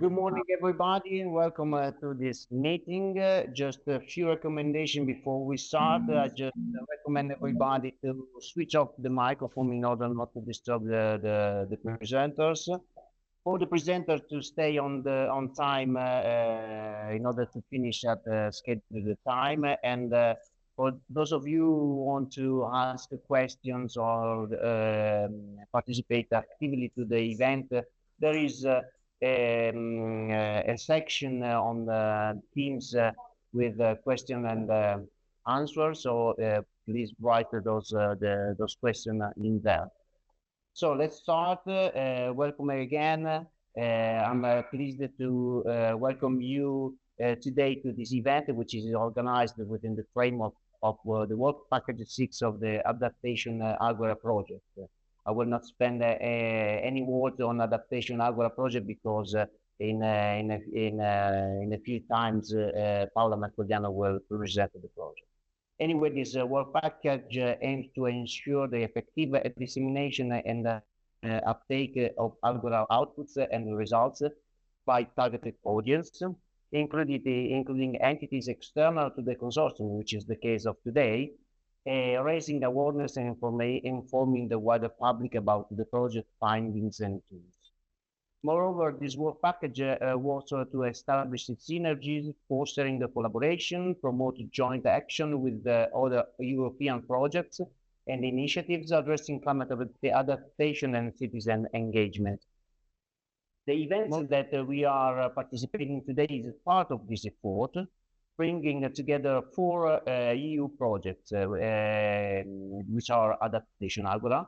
Good morning, everybody, and welcome to this meeting. Just a few recommendations before we start. I just recommend everybody to switch off the microphone in order not to disturb the presenters. For the presenter to stay on time in order to finish at the scheduled time. And for those of you who want to ask questions or participate actively to the event, there is a section on the Teams with question and answers. So please write those questions in there. So let's start. Welcome again. I'm pleased to welcome you today to this event, which is organized within the framework of the work package 6 of the Adaptation Agora project. I will not spend any words on Adaptation Agora project because in a few times Paola Mercoliano will present the project. Anyway, this work package aims to ensure the effective dissemination and uptake of Agora outputs and results by targeted audience, including entities external to the consortium, which is the case of today, raising awareness and informing the wider public about the project findings and tools. Moreover, this work package works to establish synergies, fostering the collaboration, promote joint action with the other European projects and initiatives addressing climate adaptation and citizen engagement. The events that we are participating today is part of this effort, bringing together 4 EU projects, which are Adaptation Agora,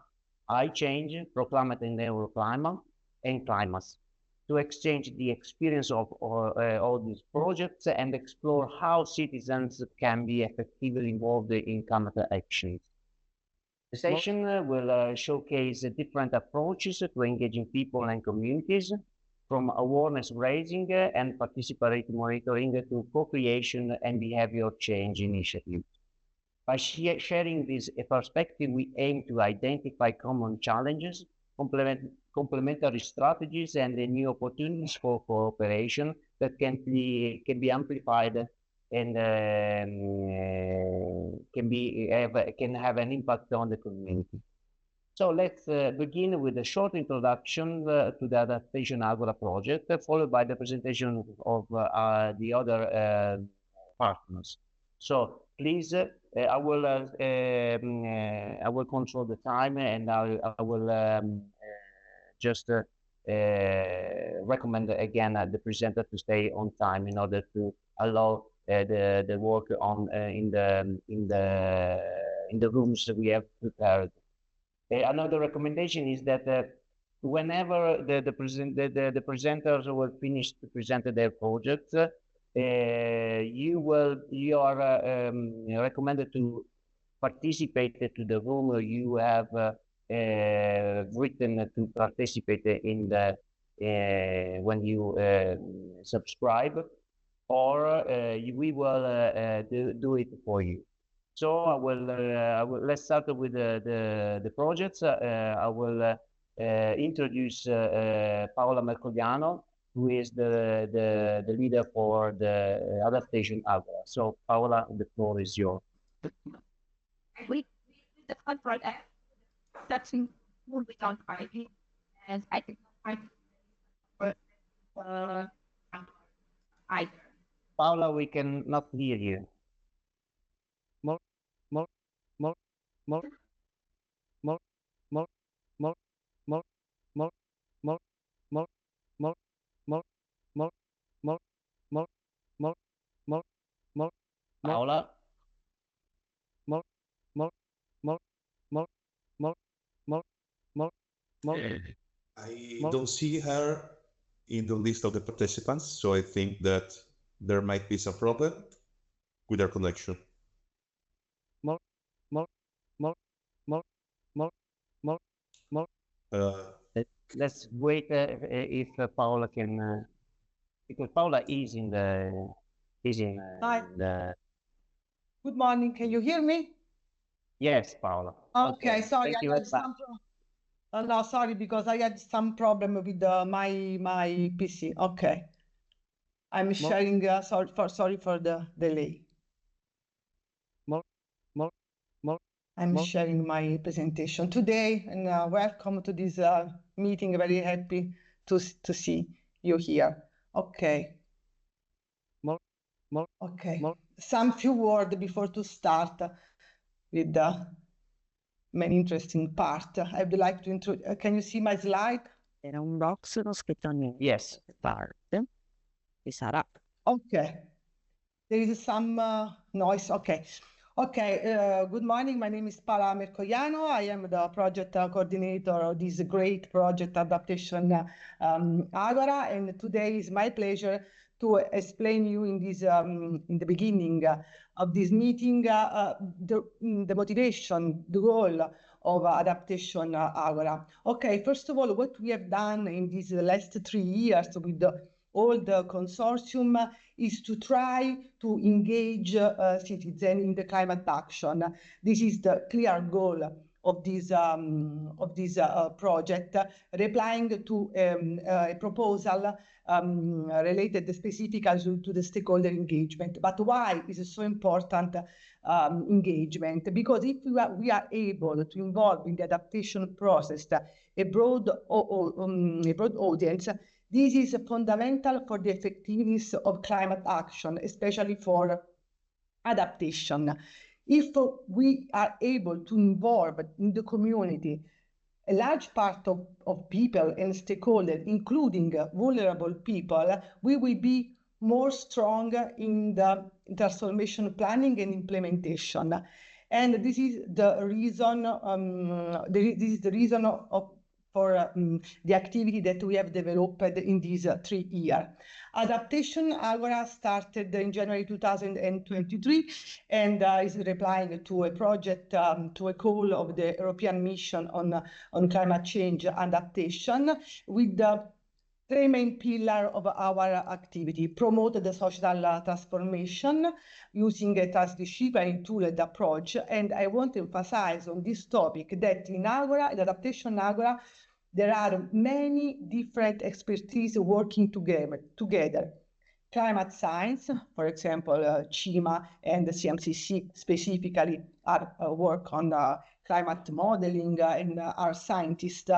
iChange, Climate and NEUROCLIMA, and CLIMAS, to exchange the experience of all these projects and explore how citizens can be effectively involved in climate actions. The session will showcase different approaches to engaging people and communities, from awareness raising and participatory monitoring to co-creation and behavior change initiatives. By sharing this perspective, we aim to identify common challenges, complementary strategies, and new opportunities for cooperation that can be amplified and can have an impact on the community. So let's begin with a short introduction to the Adaptation Agora project, followed by the presentation of the other partners. So please, I will control the time, and I will just recommend again the presenter to stay on time in order to allow the work on in the rooms we have prepared. Another recommendation is that whenever the presenters will finish to present their projects, you are recommended to participate to the room you have written to participate in the when you subscribe, or we will do it for you. So I will let's start with the projects. I will introduce Paola Mercoliano, who is the leader for the Adaptation Agora. So Paola, the floor is yours. We the control setting will be done quietly, and I think either. Paola, we cannot hear you. More, more, more, more, more, more, more, more, more, more, more, more, more, more, more, more, more, more, more, Paola. More, more, more, more, more, more, more, more. I don't see her in the list of the participants, so I think that there might be some problem with our connection. More, more, more, more, more, more, more. Let's wait if Paola can, because Paola is in the, Hi. Good morning. Can you hear me? Yes, Paola. Okay, sorry, Thank I you had some problem. No, sorry, because I had some problem with my PC. Okay. I'm sharing, sorry for the delay. I'm sharing my presentation today, and welcome to this meeting. Very happy to see you here. Okay. Okay. Some few words before to start with the main interesting part. I would like to introduce. Can you see my slide? Era un box con scritto new. Yes. Parte. Ci sarà. Okay. There is some noise. Okay. Okay. Good morning. My name is Paola Mercogliano. I am the project coordinator of this great project Adaptation Agora, and today is my pleasure to explain you in this in the beginning of this meeting the motivation, the goal of Adaptation Agora. Okay. First of all, what we have done in these last 3 years with all the consortium is to try to engage citizens in the climate action. This is the clear goal of this project, replying to a proposal related specifically to the stakeholder engagement. But why is it so important engagement? Because if we are able to involve in the adaptation process a broad audience, this is fundamental for the effectiveness of climate action, especially for adaptation. If we are able to involve in the community a large part of people and stakeholders, including vulnerable people, we will be more strong in the transformation planning and implementation. And this is the reason. For the activity that we have developed in these 3 years. Adaptation Agora started in January 2023 and is replying to a project, to a call of the European Mission on Climate Change Adaptation, with the 3 main pillars of our activity: promote the social transformation using a transdisciplinary tooled approach. And I want to emphasize on this topic that in Agora, in Adaptation Agora, there are many different expertise working together. Climate science, for example, CIMA and the CMCC specifically are work on climate modeling and are scientists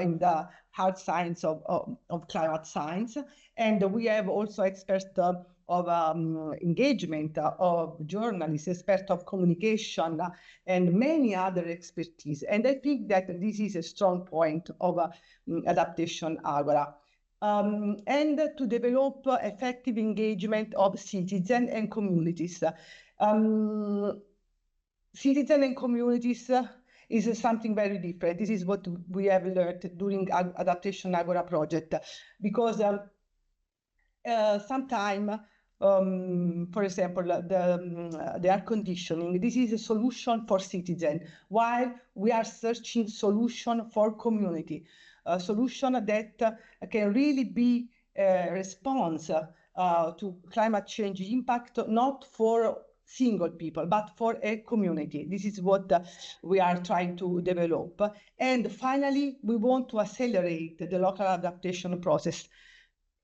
in the hard science of climate science. And we have also experts of engagement, of journalists, experts of communication, and many other expertise. And I think that this is a strong point of Adaptation Agora. And to develop effective engagement of citizens and communities. Citizens and communities is something very different. This is what we have learned during Adaptation Agora project, because sometimes, for example, the air conditioning, this is a solution for citizens, while we are searching solution for community, a solution that can really be a response to climate change impact, not for single people, but for a community. This is what we are trying to develop. And finally, we want to accelerate the local adaptation process.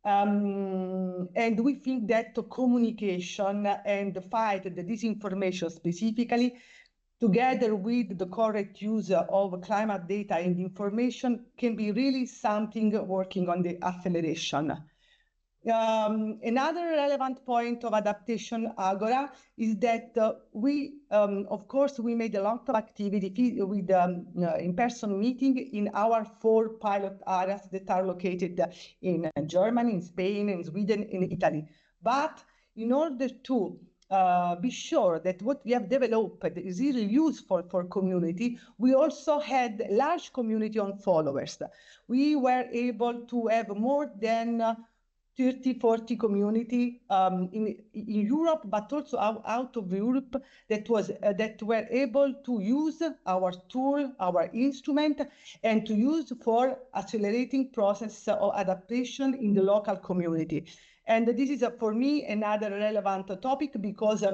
And we think that communication and the fight the disinformation specifically, together with the correct use of climate data and information, can be really something working on the acceleration. Another relevant point of Adaptation Agora is that of course, we made a lot of activity with in-person meeting in our 4 pilot areas that are located in Germany, in Spain, in Sweden, in Italy. But in order to be sure that what we have developed is really useful for community, we also had a large community on followers. We were able to have more than 30-40 community in Europe, but also out of Europe that were able to use our tool, our instrument, and to use for accelerating process of adaptation in the local community. And this is for me another relevant topic, because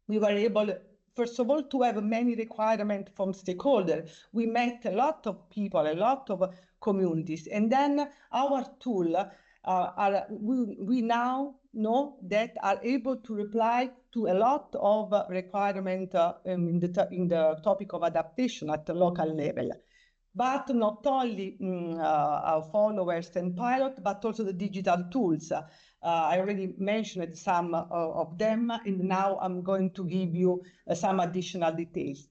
we were able first of all, to have many requirements from stakeholders. We met a lot of people, a lot of communities, and then our tool we now know that are able to reply to a lot of requirement in the topic of adaptation at the local level. But not only our followers and pilot, but also the digital tools. I already mentioned some of them, and now I'm going to give you some additional details.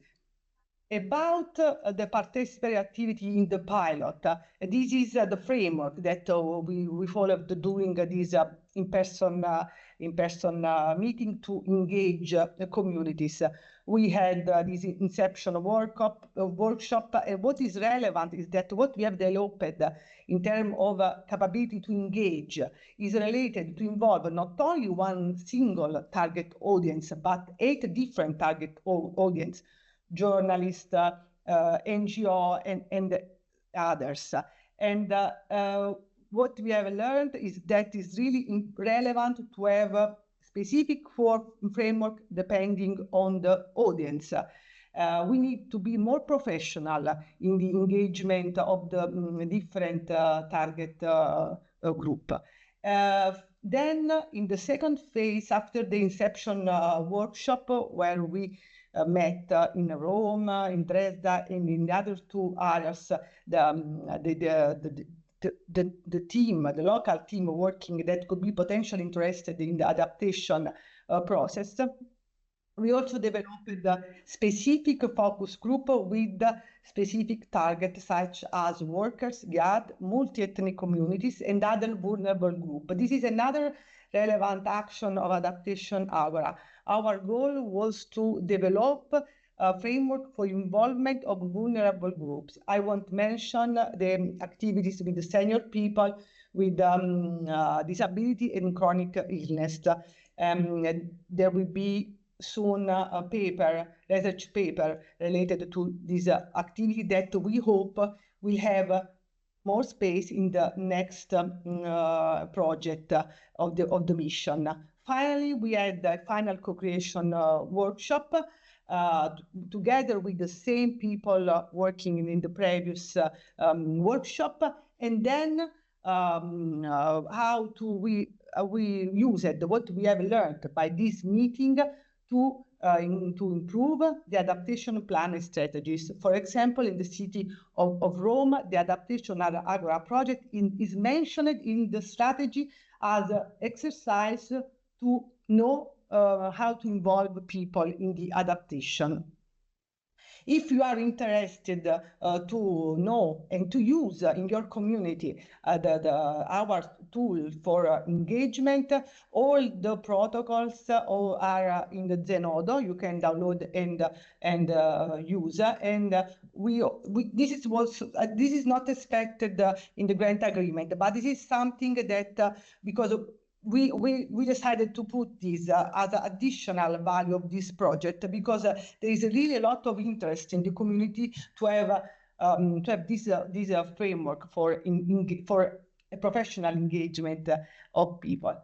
About the participatory activity in the pilot, this is the framework that we followed during this in-person meeting to engage the communities. We had this inception workshop, and what is relevant is that what we have developed in terms of capability to engage is related to involve not only one single target audience, but 8 different target audience. Journalists, NGO, and others. And what we have learned is that it's really relevant to have a specific framework depending on the audience. We need to be more professional in the engagement of the different target group. Then in the second phase, after the inception workshop, where we met in Rome, in Dresda, and in the other 2 areas, the team, the local team working that could be potentially interested in the adaptation process. We also developed a specific focus group with specific targets such as workers, GAD, multi-ethnic communities, and other vulnerable groups. This is another relevant action of Adaptation Agora. Our goal was to develop a framework for involvement of vulnerable groups. I want to mention the activities with the senior people with disability and chronic illness. There will be soon a research paper related to this activity that we hope will have more space in the next project of the mission. Finally, we had the final co-creation workshop together with the same people working in the previous workshop, and then how we use it, what we have learned by this meeting to improve the adaptation plan and strategies. For example, in the city of Rome, the Adaptation Agora project is mentioned in the strategy as an exercise to know how to involve people in the adaptation. If you are interested to know and to use in your community our tool for engagement, all the protocols are in the Zenodo. You can download and use. And this is not expected in the grant agreement, but this is something that because we decided to put this as an additional value of this project, because there is really a lot of interest in the community to have this framework for a professional engagement of people.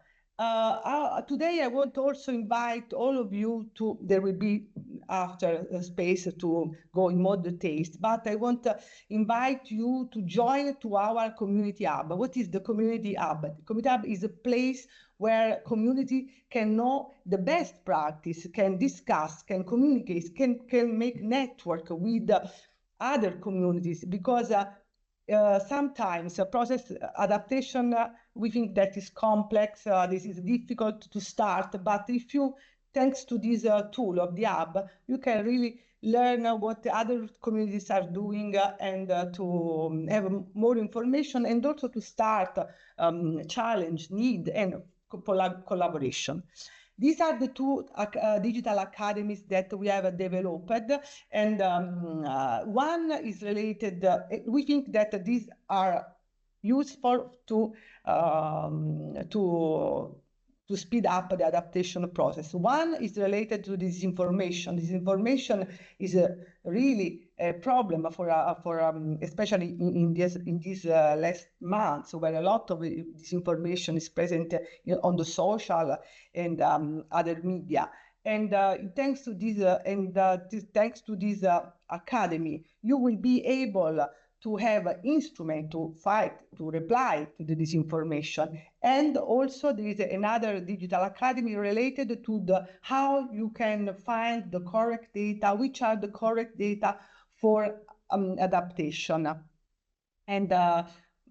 Today, I want to also invite all of you to, there will be after a space to go in more details, but I want to invite you to join to our community hub. What is the community hub? The community hub is a place where community can know the best practice, can discuss, can communicate, can make network with other communities, because sometimes process adaptation, we think that is complex, this is difficult to start, but if you, thanks to this tool of the hub, you can really learn what the other communities are doing and to have more information, and also to start challenge, need, and collaboration. These are the 2 digital academies that we have developed, and one is related, we think that these are useful to speed up the adaptation process. One is related to disinformation. Disinformation is really a problem for especially in these last months, where a lot of disinformation is present on the social and other media. And thanks to this academy, you will be able to have an instrument to fight, to reply to the disinformation. And also there is another digital academy related to how you can find the correct data, which are the correct data for adaptation. And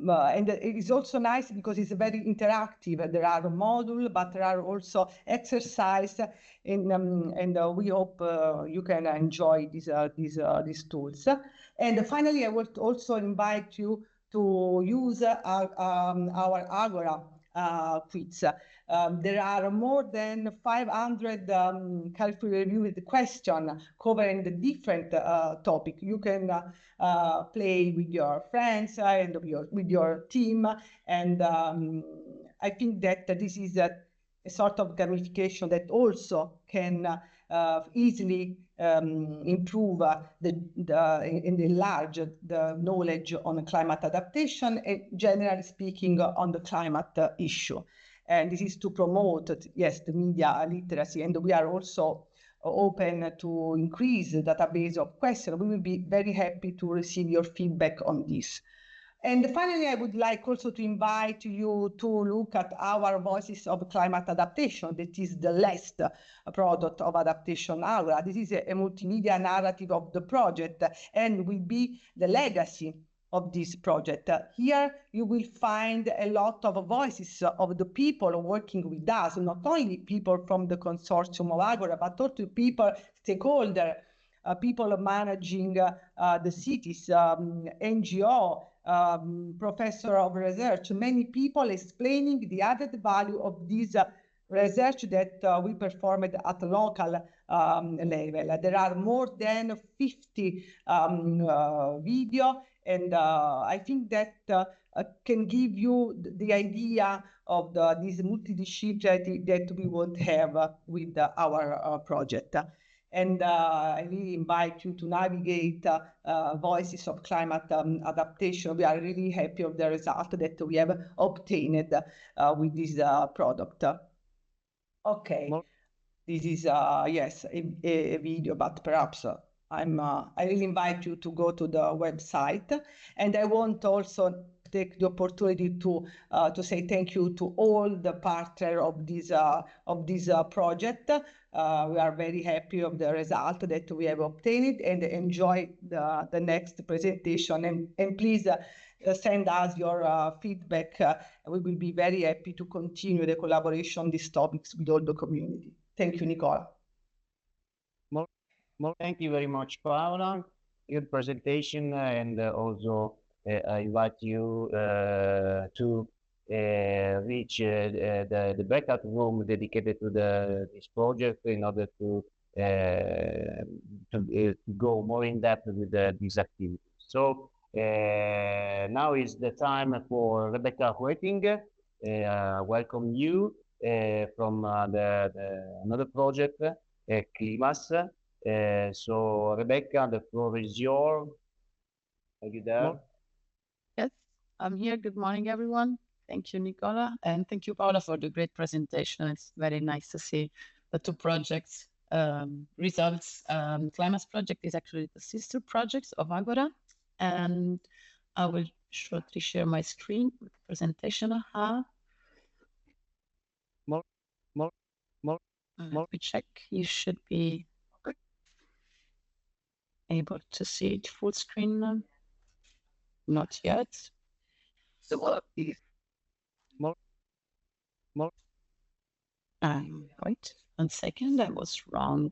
it is also nice because it's very interactive. There are modules, but there are also exercises, and we hope you can enjoy these tools. And finally, I would also invite you to use our Agora quiz. There are more than 500 carefully reviewed questions covering the different topic. You can play with your friends and with your team, and I think that this is a sort of gamification that also can easily improve and enlarge the knowledge on climate adaptation and, generally speaking, on the climate issue. And this is to promote, yes, the media literacy. And we are also open to increase the database of questions. We will be very happy to receive your feedback on this. And finally, I would like also to invite you to look at our Voices of Climate Adaptation. That is the last product of Adaptation Agora. This is a multimedia narrative of the project and will be the legacy of this project. Here you will find a lot of voices of the people working with us, not only people from the consortium of Agora, but also people, stakeholders, people managing the cities, NGO, professor of research, many people explaining the added value of this research that we performed at the local level. There are more than 50 videos, and I think that can give you the idea of this multidisciplinarity that we would have with our project. And I really invite you to navigate Voices of Climate Adaptation. We are really happy of the result that we have obtained with this product. Okay, this is, yes, a video, but perhaps I really invite you to go to the website. And I want also take the opportunity to say thank you to all the partners of this project. We are very happy of the result that we have obtained and enjoy the next presentation. And please send us your feedback. We will be very happy to continue the collaboration on these topics with all the community. Thank you, Nicola. Thank you very much, Paola. Good presentation, and also I invite you to reach the breakout room dedicated to this project in order to go more in depth with these activities. So now is the time for Rebecca Hoeting. Welcome you from another project, CLIMAS. So Rebecca, the floor is yours. Are you there? Yes, I'm here. Good morning, everyone. Thank you, Nicola, and thank you, Paola, for the great presentation. It's very nice to see the two projects results. CLIMAS project is actually the sister project of Agora, and I will shortly share my screen with the presentation I have. Let me check. You should be able to see it full screen now. Not yet. So wait 1 second, I was wrong.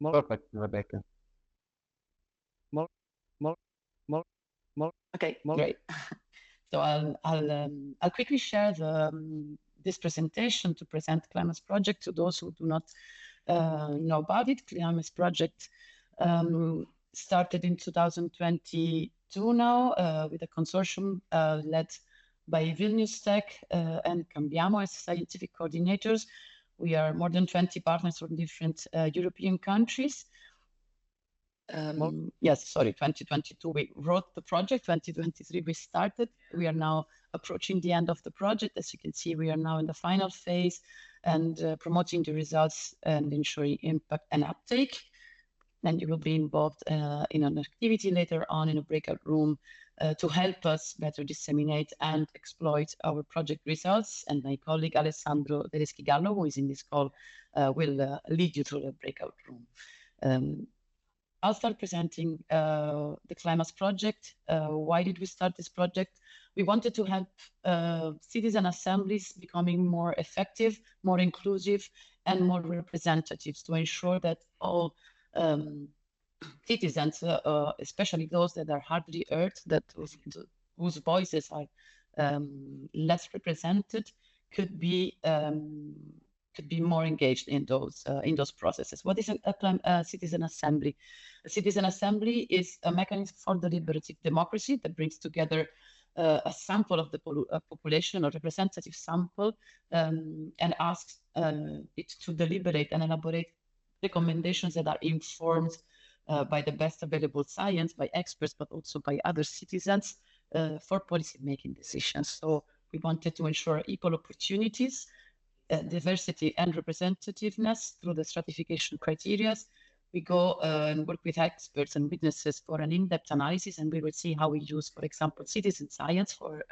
Perfect, Rebecca. Okay, great. So I'll quickly share this presentation to present CLIMAS project to those who do not know about it. CLIMAS project started in 2022 now with a consortium led by Vilnius Tech and Cambiamo as scientific coordinators. We are more than 20 partners from different European countries. Yes, sorry, 2022 we wrote the project, 2023 we started. We are now approaching the end of the project. As you can see, we are now in the final phase and promoting the results and ensuring impact and uptake. And you will be involved in an activity later on in a breakout room to help us better disseminate and exploit our project results. And my colleague Alessandro Tedeschi-Gallo, who is in this call, will lead you through the breakout room. I'll start presenting the CLIMAS project. Why did we start this project? We wanted to help citizen assemblies becoming more effective, more inclusive, and more representative to ensure that all citizens, especially those that are hardly heard, whose voices are less represented, could be more engaged in those processes. What is a citizen assembly? A citizen assembly is a mechanism for deliberative democracy that brings together a sample of the population, a representative sample, and asks it to deliberate and elaborate recommendations that are informed by the best available science, by experts, but also by other citizens for policy-making decisions. So we wanted to ensure equal opportunities, diversity and representativeness through the stratification criteria. We go and work with experts and witnesses for an in-depth analysis, and we will see how we use, for example, citizen science for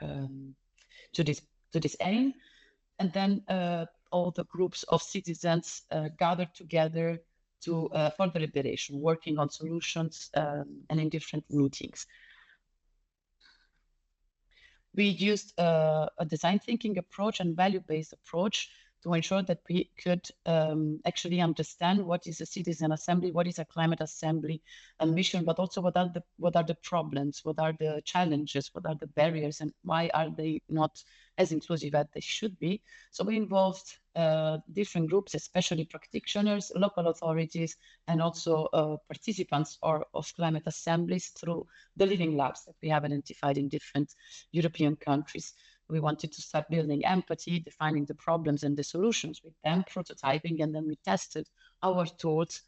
to this aim. And then all the groups of citizens gather together for deliberation, working on solutions and in different meetings. We used a design thinking approach and value-based approach to ensure that we could actually understand what is a citizen assembly, what is a climate assembly ambition, but also what are the problems, what are the challenges, what are the barriers, and why are they not as inclusive as they should be. So we involved different groups, especially practitioners, local authorities, and also participants of climate assemblies through the living labs that we have identified in different European countries. We wanted to start building empathy, defining the problems and the solutions with them, prototyping, and then we tested our tools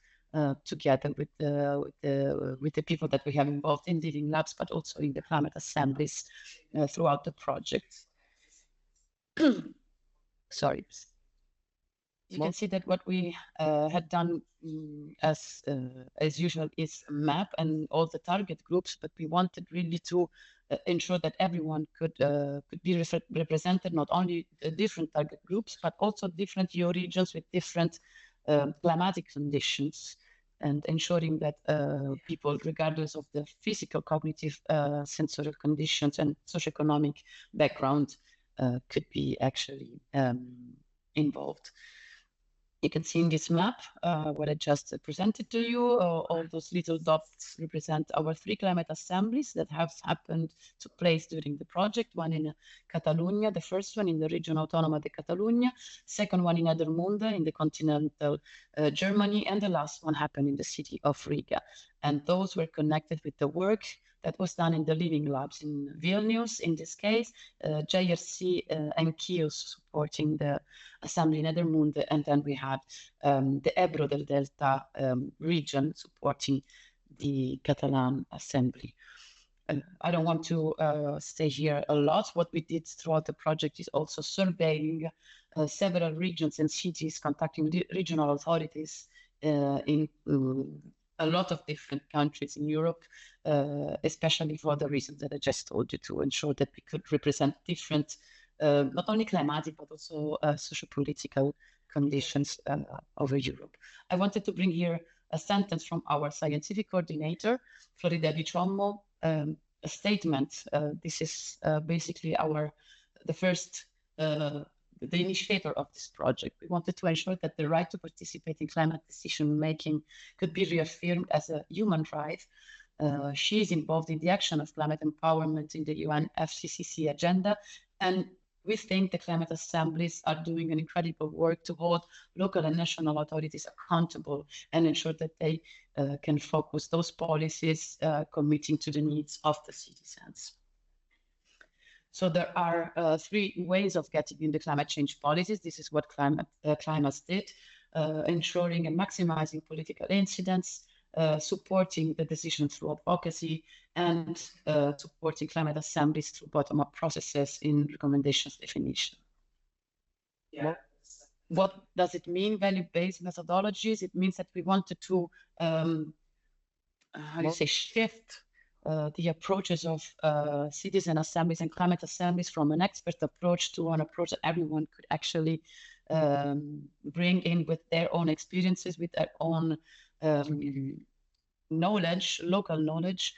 together with the people that we have involved in living labs, but also in the climate assemblies throughout the project. Sorry. You can see that what we had done as usual is a map and all the target groups, but we wanted really to ensure that everyone could be represented, not only different target groups, but also different regions with different climatic conditions, and ensuring that people, regardless of the physical, cognitive, sensorial conditions and socioeconomic background, could be actually involved. You can see in this map what I just presented to you. All those little dots represent our 3 climate assemblies that have took place during the project. One in Catalonia, the first one in the region Autonoma de Catalunya, second one in Edermunde in the continental Germany, and the last one happened in the city of Riga. And those were connected with the work that was done in the living labs in Vilnius, in this case, JRC and Chios supporting the assembly in Edermunde, and then we had the Ebro del Delta region supporting the Catalan assembly. I don't want to stay here a lot. What we did throughout the project is also surveying several regions and cities, contacting the regional authorities in a lot of different countries in Europe, especially for the reasons that I just told you, to ensure that we could represent different, not only climatic, but also socio-political conditions over Europe. I wanted to bring here a sentence from our scientific coordinator, Florida Di Ciommo, a statement. This is basically the initiator of this project. We wanted to ensure that the right to participate in climate decision-making could be reaffirmed as a human right. She is involved in the action of climate empowerment in the UN FCCC agenda, and we think the climate assemblies are doing an incredible work to hold local and national authorities accountable and ensure that they can focus those policies committing to the needs of the citizens. So there are three ways of getting in the climate change policies. This is what CLIMAS did, ensuring and maximizing political incidence, supporting the decision through advocacy, and supporting climate assemblies through bottom-up processes in recommendations definition. Yeah. What does it mean, value-based methodologies? It means that we wanted to, shift the approaches of citizen assemblies and climate assemblies from an expert approach to an approach that everyone could actually bring in with their own experiences, with their own knowledge, local knowledge.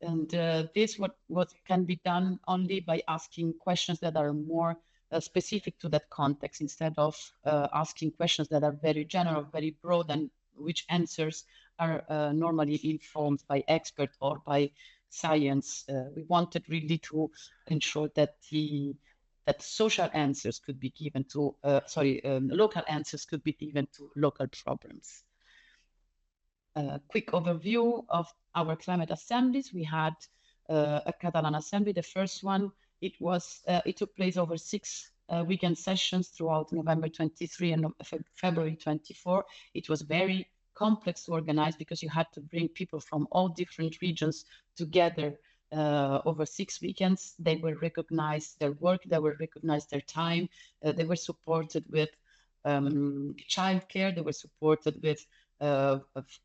And this what can be done only by asking questions that are more specific to that context, instead of asking questions that are very general, very broad, and which answers are normally informed by expert or by science. We wanted really to ensure that social answers could be given to, local answers could be given to local problems. A quick overview of our climate assemblies. We had a Catalan assembly, the first one. It took place over 6 weekend sessions throughout November 23 and February 24. It was very complex to organize because you had to bring people from all different regions together over 6 weekends. They were recognized their work, they were recognized their time, they were supported with childcare, they were supported with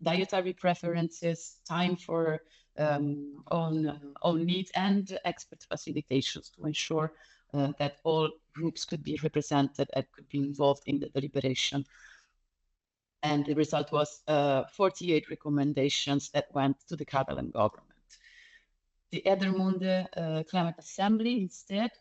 dietary preferences, time for own needs, and expert facilitations to ensure that all groups could be represented and could be involved in the deliberation. And the result was 48 recommendations that went to the Catalan government. The Edermunde Climate Assembly, instead,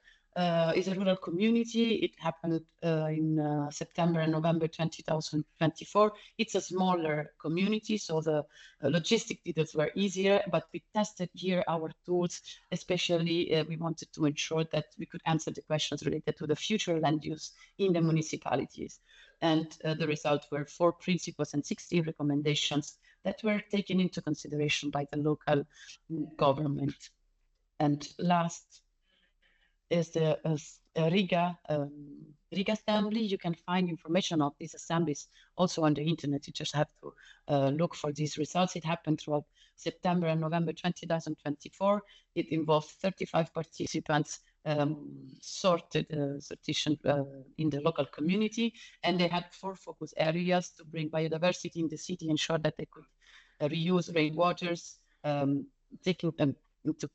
is a rural community. It happened in September and November 2024. It's a smaller community, so the logistic details were easier, but we tested here our tools, especially we wanted to ensure that we could answer the questions related to the future land use in the municipalities. And the results were 4 principles and 16 recommendations that were taken into consideration by the local government. And last is the Riga assembly. You can find information of these assemblies also on the internet. You just have to look for these results. It happened throughout September and November 2024. It involved 35 participants, sorted in the local community, and they had 4 focus areas to bring biodiversity in the city, ensure that they could reuse rainwaters, taking them to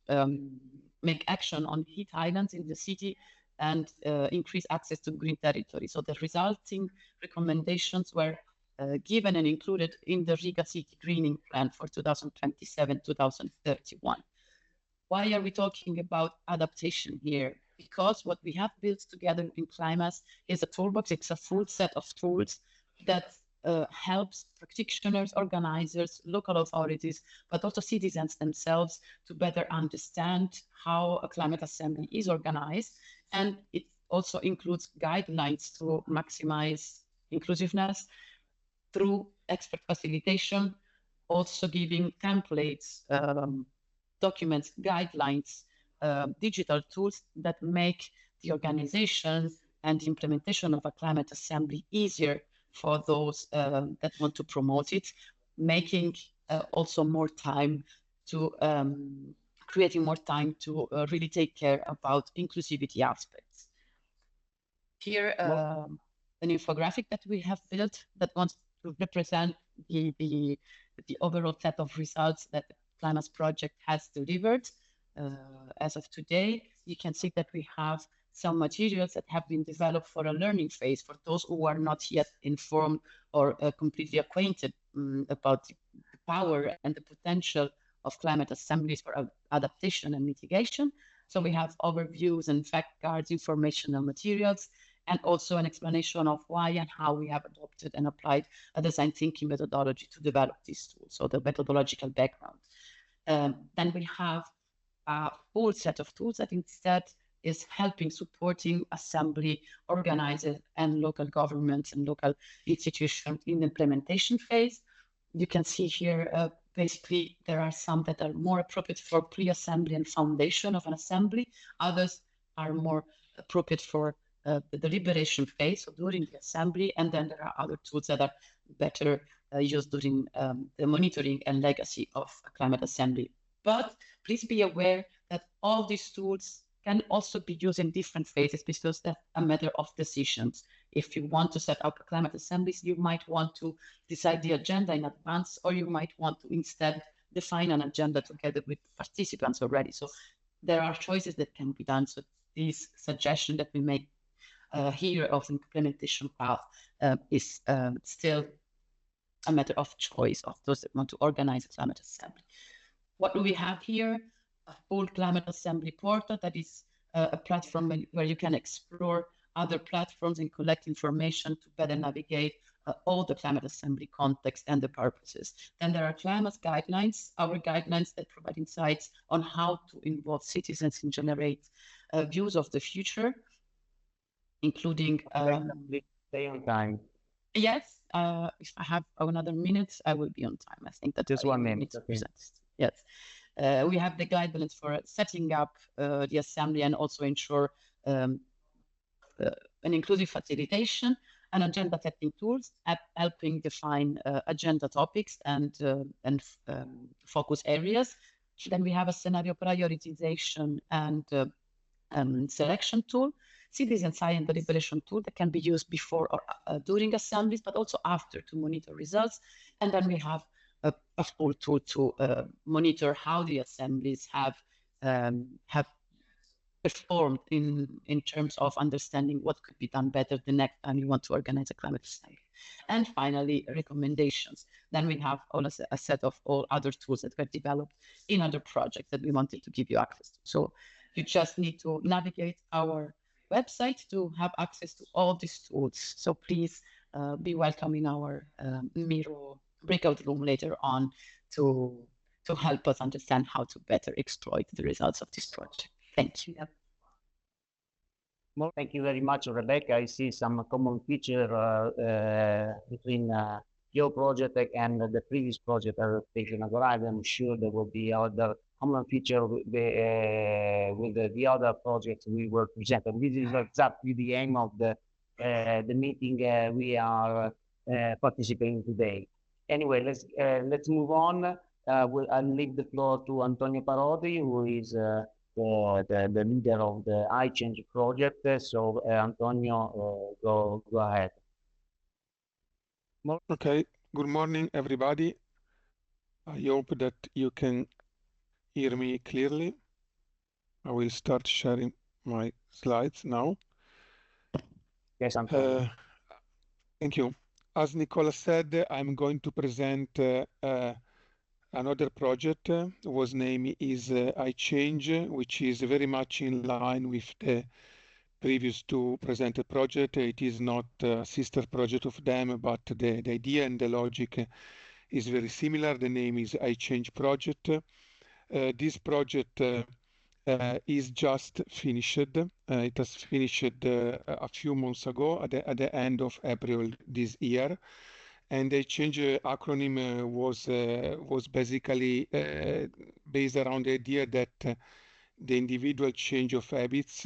make action on heat islands in the city, and increase access to green territory. So the resulting recommendations were given and included in the Riga City Greening Plan for 2027-2031. Why are we talking about adaptation here? Because what we have built together in CLIMAS is a toolbox. It's a full set of tools that helps practitioners, organizers, local authorities, but also citizens themselves to better understand how a climate assembly is organized. And it also includes guidelines to maximize inclusiveness through expert facilitation, also giving templates, documents, guidelines, digital tools that make the organization and the implementation of a climate assembly easier for those that want to promote it, making also more time to creating more time to really take care about inclusivity aspects. Here, an infographic that we have built that wants to represent the overall set of results that the CLIMAS project has delivered. As of today, you can see that we have some materials that have been developed for a learning phase for those who are not yet informed or completely acquainted about the power and the potential of climate assemblies for adaptation and mitigation. So we have overviews and fact cards, informational materials, and also an explanation of why and how we have adopted and applied a design thinking methodology to develop these tools, so the methodological background. Then we have a whole set of tools that instead is helping, supporting assembly, organizers, and local governments and local institutions in the implementation phase. You can see here, basically, there are some that are more appropriate for pre-assembly and foundation of an assembly. Others are more appropriate for the deliberation phase, so during the assembly, and then there are other tools that are better used during the monitoring and legacy of a climate assembly. But please be aware that all these tools can also be used in different phases because that's a matter of decisions. If you want to set up climate assemblies, you might want to decide the agenda in advance, or you might want to instead define an agenda together with participants already. So there are choices that can be done. So this suggestion that we make here of the implementation path is still a matter of choice of those that want to organize a climate assembly. What do we have here? A full climate assembly portal that is a platform where you can explore other platforms and collect information to better navigate all the climate assembly context and the purposes. Then there are CLIMAS guidelines, our guidelines that provide insights on how to involve citizens and generate views of the future, including... Stay on time. Yes, if I have another minute, I will be on time. I think that just 1 minute. Okay. Yes. We have the guidelines for setting up the assembly and also ensure an inclusive facilitation and agenda setting tools at helping define agenda topics and focus areas. Then we have a scenario prioritization and selection tool, citizen science deliberation tool that can be used before or during assemblies, but also after to monitor results. And then we have a full tool to monitor how the assemblies have performed in terms of understanding what could be done better the next time you want to organize a climate assembly. And finally, recommendations. Then we have a set of all other tools that were developed in other projects that we wanted to give you access to. So you just need to navigate our website to have access to all these tools. So please be welcome in our Miro breakout room later on to help us understand how to better exploit the results of this project. Thank you. Well, thank you very much, Rebecca. I see some common feature between your project and the previous project, Adaptation AGORA. I'm sure there will be other common feature with the other projects we were presenting. This is exactly the aim of the meeting we are participating today. Anyway, let's move on. I'll leave the floor to Antonio Parodi, who is the leader of the iChange project. So Antonio, go ahead. Okay, good morning, everybody. I hope that you can hear me clearly. I will start sharing my slides now. Yes, Antonio. Thank you. As Nicola said, I'm going to present another project whose name is iChange, which is very much in line with the previous two presented project. It is not a sister project of them, but the idea and the logic is very similar. The name is iChange project. This project is just finished. It has finished a few months ago at the end of April this year. And the change acronym was basically based around the idea that the individual change of habits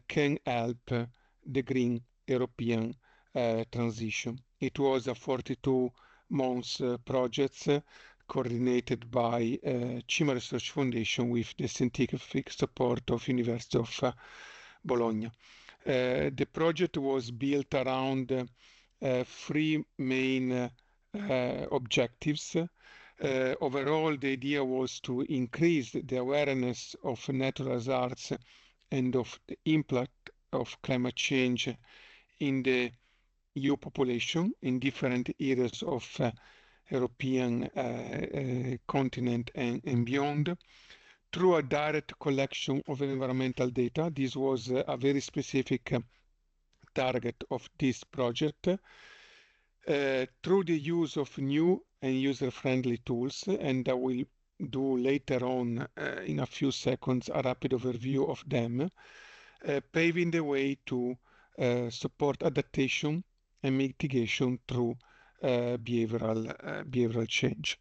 can help the green European transition. It was a 42 months project coordinated by CIMA Research Foundation with the scientific support of University of Bologna. The project was built around three main objectives. Overall, the idea was to increase the awareness of natural hazards and of the impact of climate change in the EU population in different areas of European continent and beyond through a direct collection of environmental data. This was a very specific target of this project through the use of new and user-friendly tools, and I will do later on in a few seconds a rapid overview of them, paving the way to support adaptation and mitigation through behavioral change.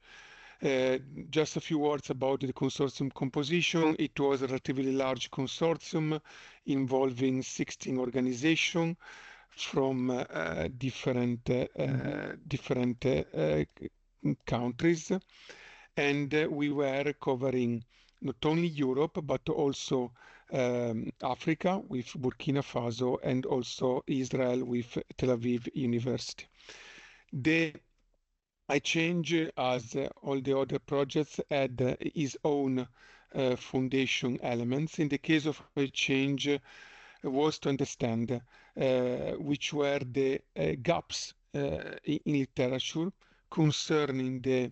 Just a few words about the consortium composition. It was a relatively large consortium involving 16 organizations from different countries, and we were covering not only Europe but also Africa with Burkina Faso and also Israel with Tel Aviv University. iChange, as all the other projects, had its own foundation elements. In the case of iChange, was to understand which were the gaps in literature concerning the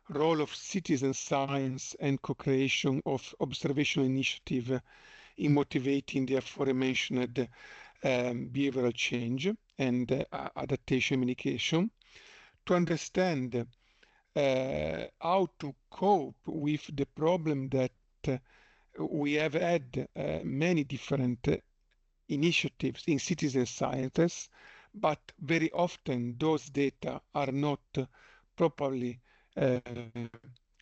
role of citizen science and co-creation of observational initiative in motivating the aforementioned behavioral change and adaptation communication, to understand how to cope with the problem that we have had many different initiatives in citizen scientists, but very often those data are not properly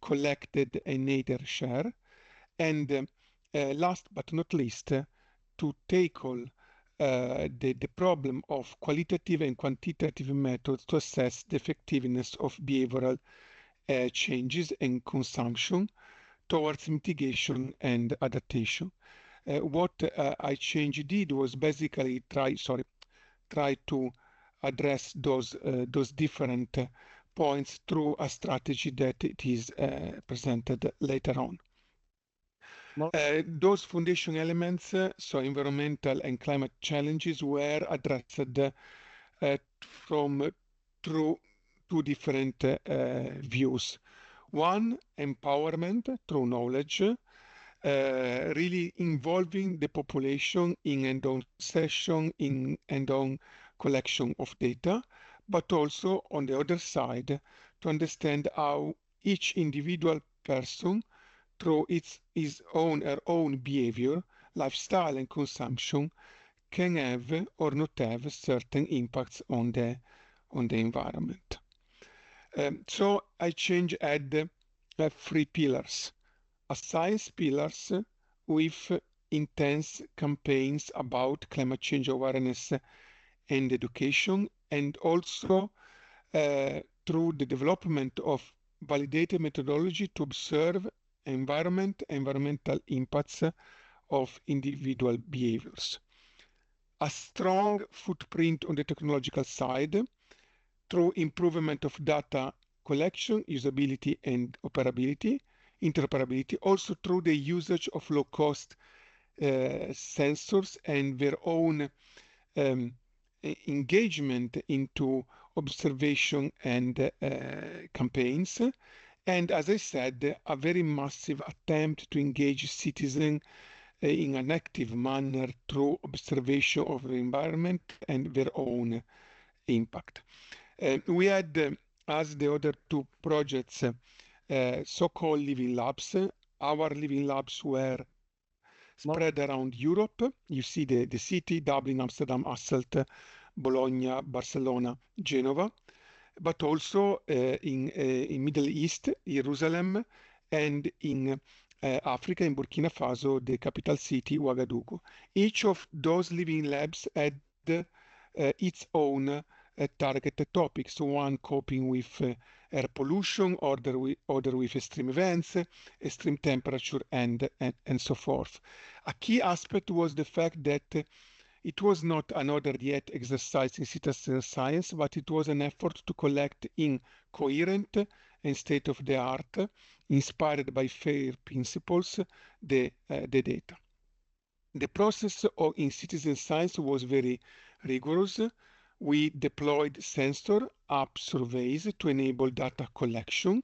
collected and neither shared. And last but not least, to tackle the problem of qualitative and quantitative methods to assess the effectiveness of behavioral changes and consumption towards mitigation and adaptation. What iChange did was basically try to address those different points through a strategy that it is presented later on. Those foundation elements, so environmental and climate challenges, were addressed from through two different views. One, empowerment through knowledge, really involving the population in end-on session, in end-on collection of data, but also on the other side to understand how each individual person, through his own her own behavior, lifestyle and consumption, can have or not have certain impacts on the environment. So iChange had three pillars: a science pillars with intense campaigns about climate change awareness and education, and also through the development of validated methodology to observe environmental impacts of individual behaviors. A strong footprint on the technological side through improvement of data collection, usability and interoperability, also through the usage of low-cost sensors and their own engagement into observation and campaigns. And as I said, a very massive attempt to engage citizens in an active manner through observation of the environment and their own impact. We had, as the other two projects, so-called living labs. Our living labs were spread around Europe. You see the city: Dublin, Amsterdam, Hasselt, Bologna, Barcelona, Genova, but also in Middle East, Jerusalem, and in Africa, in Burkina Faso, the capital city, Ouagadougou. Each of those living labs had its own targeted topics, one coping with air pollution, other with extreme events, extreme temperature, and so forth. A key aspect was the fact that it was not another yet exercise in citizen science, but it was an effort to collect in coherent and state-of-the-art, inspired by FAIR principles, the data. The process in citizen science was very rigorous. We deployed sensor app surveys to enable data collection.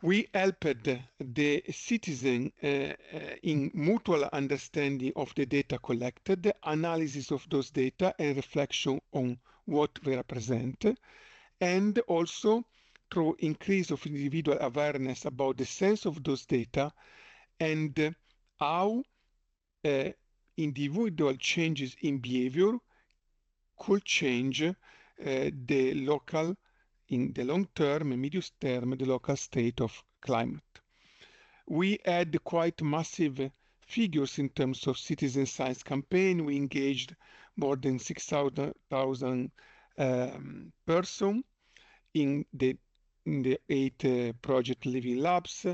We helped the citizen in mutual understanding of the data collected, the analysis of those data and reflection on what they represent, and also through increase of individual awareness about the sense of those data and how individual changes in behavior could change the local in the long term and medium term the local state of climate. We had quite massive figures in terms of citizen science campaign. We engaged more than 6,000 persons in the 8 project living labs.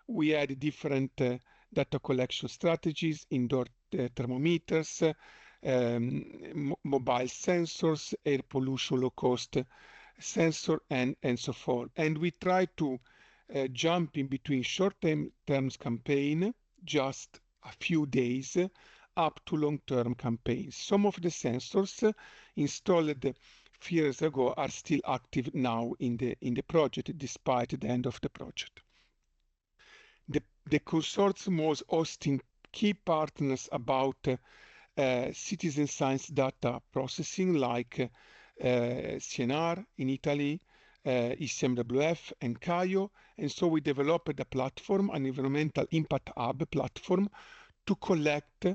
We had different data collection strategies, indoor thermometers, mobile sensors, air pollution low cost sensor, and so forth. And we try to jump in between short-term campaign, just a few days, up to long-term campaigns. Some of the sensors installed few years ago are still active now in the project, despite the end of the project. The consortium was hosting key partners about citizen science data processing, like CNR in Italy, ICMWF and CAIO, and so we developed a platform, an environmental impact hub platform, to collect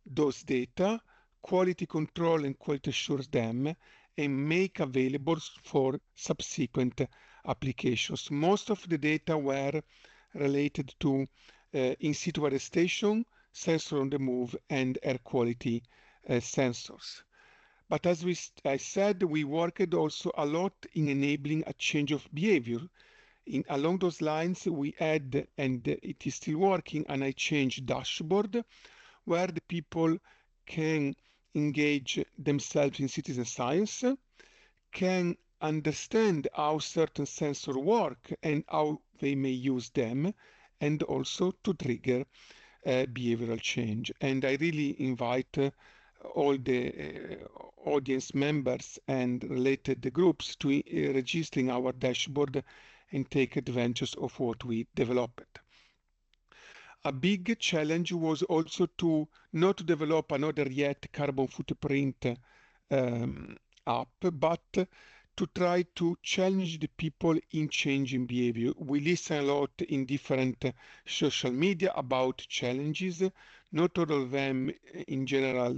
those data, quality control and quality assure them, and make available for subsequent applications. Most of the data were related to in situ arrestation, sensor on the move, and air quality sensors. But as I said, we worked also a lot in enabling a change of behavior. Along those lines, we had, and it is still working, an iChange dashboard where the people can engage themselves in citizen science, can understand how certain sensors work and how they may use them, and also to trigger behavioral change. And I really invite all the audience members and related groups to register in our dashboard and take advantage of what we developed. A big challenge was also to not develop another yet carbon footprint app, but to try to challenge the people in changing behavior. We listen a lot in different social media about challenges, not all of them in general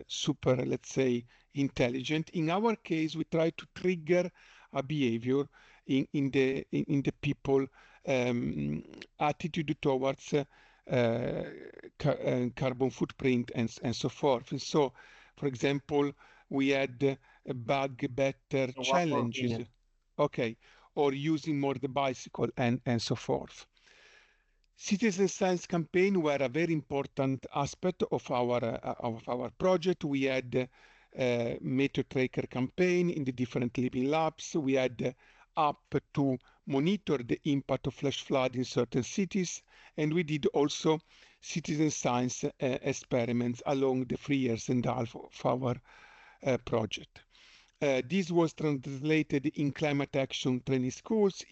super, let's say, intelligent. In our case, we try to trigger a behavior in the people attitude towards carbon footprint and so forth. And so, for example, we had a bug better challenges, okay, or using more the bicycle and so forth. Citizen science campaign were a very important aspect of our project. We had meteor tracker campaign in the different living labs. We had app to monitor the impact of flash flood in certain cities, and we did also citizen science experiments along the 3 years and a half of our project. This was translated in climate action training schools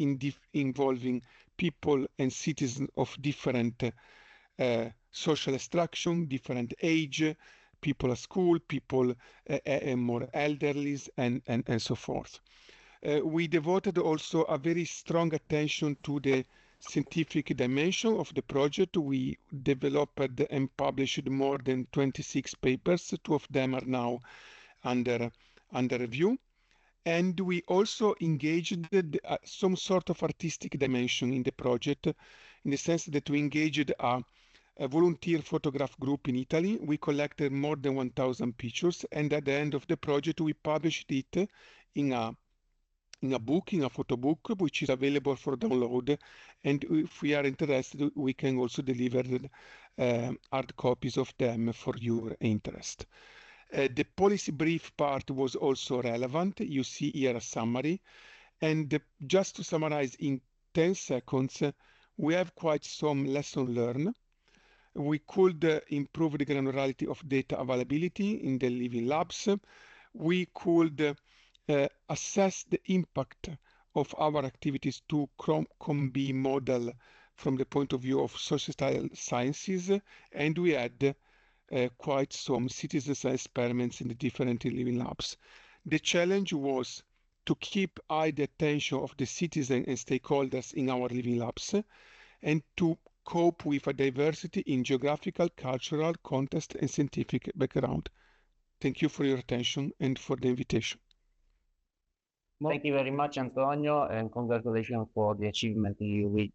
involving people and citizens of different social extraction, different age, people at school, people more elderly, and so forth. We devoted also a very strong attention to the scientific dimension of the project. We developed and published more than 26 papers. 2 of them are now under review. And we also engaged some sort of artistic dimension in the project, in the sense that we engaged a volunteer photograph group in Italy. We collected more than 1,000 pictures, and at the end of the project, we published it in a book, in a photo book, which is available for download. And if we are interested, we can also deliver hard copies of them for your interest. The policy brief part was also relevant. You see here a summary. And just to summarize in 10 seconds, we have quite some lesson learned. We could improve the granularity of data availability in the living labs. We could assess the impact of our activities to be model from the point of view of societal sciences, and we had quite some citizen science experiments in the different living labs. The challenge was to keep high the attention of the citizens and stakeholders in our living labs, and to cope with a diversity in geographical, cultural, context, and scientific background. Thank you for your attention and for the invitation. Thank you very much, Antonio, and congratulations for the achievement you reached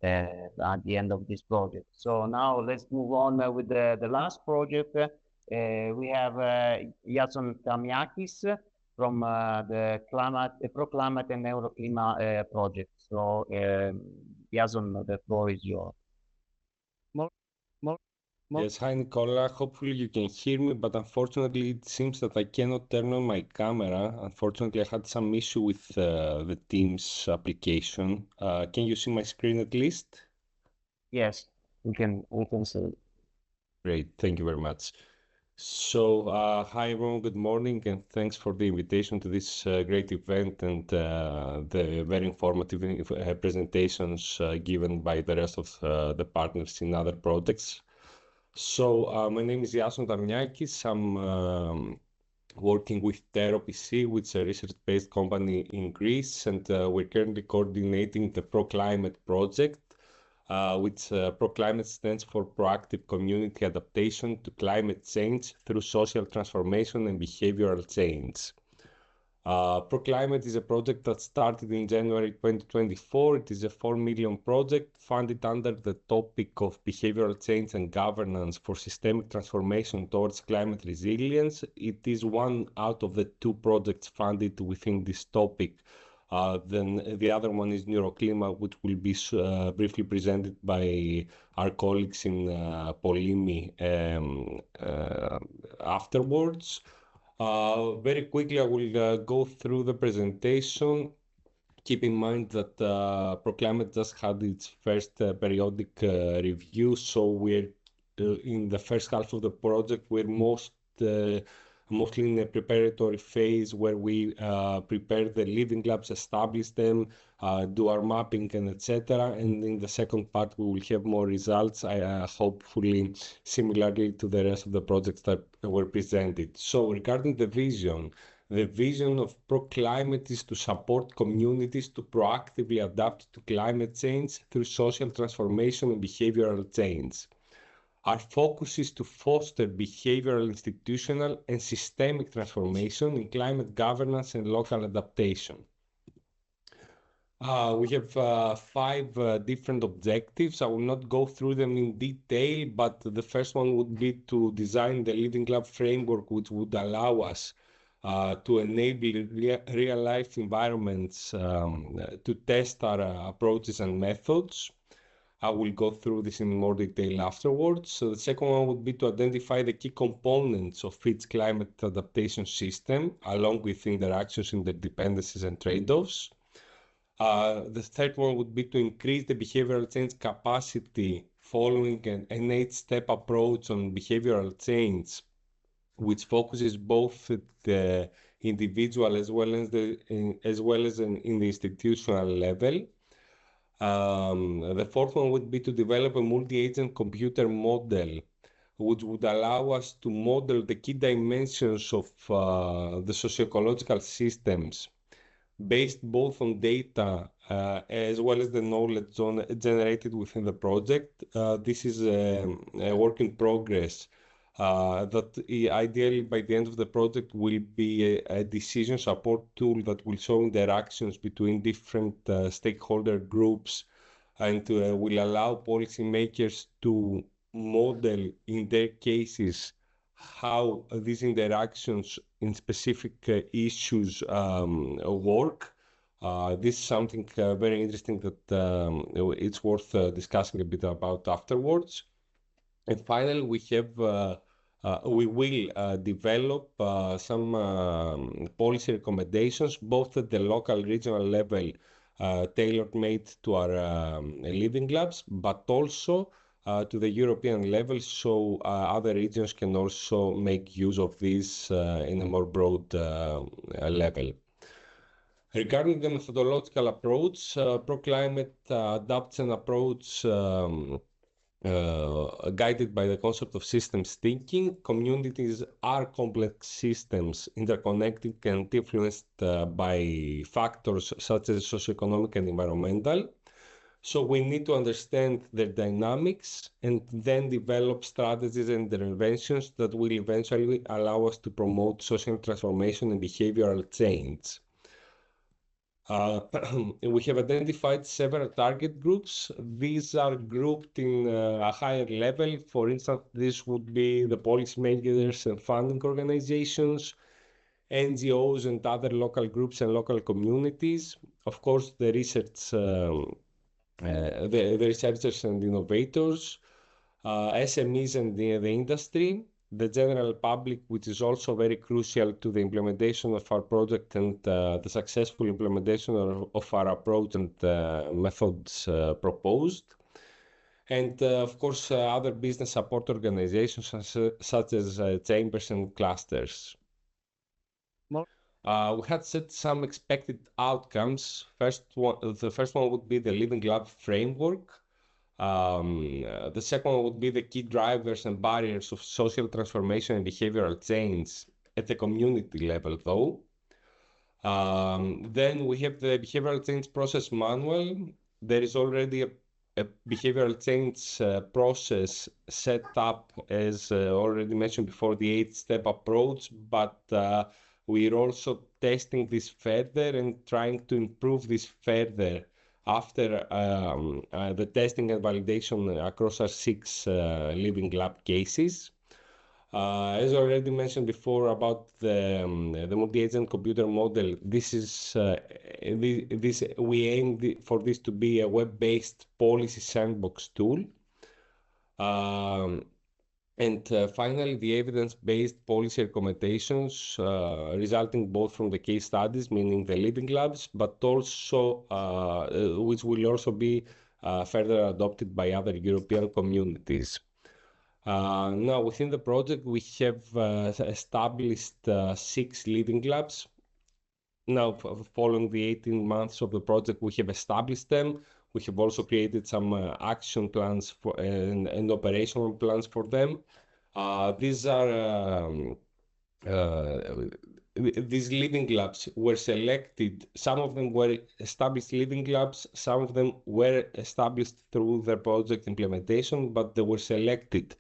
at the end of this project. So now let's move on with the last project. We have Iason Tamiakis from the Climate and NEUROCLIMA project. So Iason, the floor is yours. Yes, hi Nicola. Hopefully you can hear me, but unfortunately it seems that I cannot turn on my camera. Unfortunately, I had some issue with the Teams application. Can you see my screen at least? Yes, we can see. Great, thank you very much. So, hi everyone, good morning, and thanks for the invitation to this great event and the very informative presentations given by the rest of the partners in other projects. So, my name is Iason Tarniakis. I'm working with TERO-PC, which is a research-based company in Greece, and we're currently coordinating the ProClimate project, which ProClimate stands for Proactive Community Adaptation to Climate Change through Social Transformation and Behavioral Change. ProClimate is a project that started in January 2024. It is a 4 million project funded under the topic of behavioral change and governance for systemic transformation towards climate resilience. It is one out of the 2 projects funded within this topic. Then the other one is NEUROCLIMA, which will be briefly presented by our colleagues in Polimi afterwards. Very quickly, I will go through the presentation. Keep in mind that ProClimate just had its first periodic review, so we're in the first half of the project. We're mostly in a preparatory phase where we prepare the living labs, establish them, do our mapping and etc. And in the second part, we will have more results, hopefully similarly to the rest of the projects that were presented. So regarding the vision of ProClimate is to support communities to proactively adapt to climate change through social transformation and behavioral change. Our focus is to foster behavioral, institutional, and systemic transformation in climate governance and local adaptation. We have 5 different objectives. I will not go through them in detail, but the first one would be to design the Living Lab framework, which would allow us to enable real-life environments to test our approaches and methods. I will go through this in more detail afterwards. So the second one would be to identify the key components of each climate adaptation system, along with interactions, interdependencies, and trade-offs. The third one would be to increase the behavioral change capacity following an 8-step approach on behavioral change, which focuses both at the individual as well as in the institutional level. The fourth one would be to develop a multi-agent computer model, which would allow us to model the key dimensions of the socio-ecological systems based both on data as well as the knowledge generated within the project. This is a work in progress that ideally by the end of the project will be a decision support tool that will show interactions between different stakeholder groups and will allow policymakers to model in their cases how these interactions in specific issues work. This is something very interesting that it's worth discussing a bit about afterwards. And finally, we will develop some policy recommendations, both at the local, regional level, tailor-made to our living labs, but also to the European level, so other regions can also make use of this in a more broad level. Regarding the methodological approach, ProClimate adopts an approach guided by the concept of systems thinking. Communities are complex systems, interconnected and influenced by factors such as socioeconomic and environmental. So we need to understand their dynamics and then develop strategies and interventions that will eventually allow us to promote social transformation and behavioral change. We have identified several target groups. These are grouped in a higher level. For instance, this would be the policymakers and funding organizations, NGOs and other local groups and local communities. Of course, the researchers and innovators, SMEs and the industry, the general public, which is also very crucial to the implementation of our project and the successful implementation of our approach and methods proposed. And of course, other business support organizations such as chambers and clusters. We had set some expected outcomes. The first one would be the Living Lab framework. The second one would be the key drivers and barriers of social transformation and behavioral change at the community level, though. Then we have the behavioral change process manual. There is already a behavioral change process set up, as already mentioned before, the 8-step approach, but we're also testing this further and trying to improve this further after the testing and validation across our 6 living lab cases. As already mentioned before about the multi-agent computer model, this is we aim for this to be a web-based policy sandbox tool. And finally, the evidence-based policy recommendations resulting both from the case studies, meaning the living labs, but also which will also be further adopted by other European communities. Now, within the project, we have established 6 living labs. Now, following the 18 months of the project, we have established them. We have also created some action plans for and operational plans for them. These living labs were selected. Some of them were established living labs. Some of them were established through the project implementation, but they were selected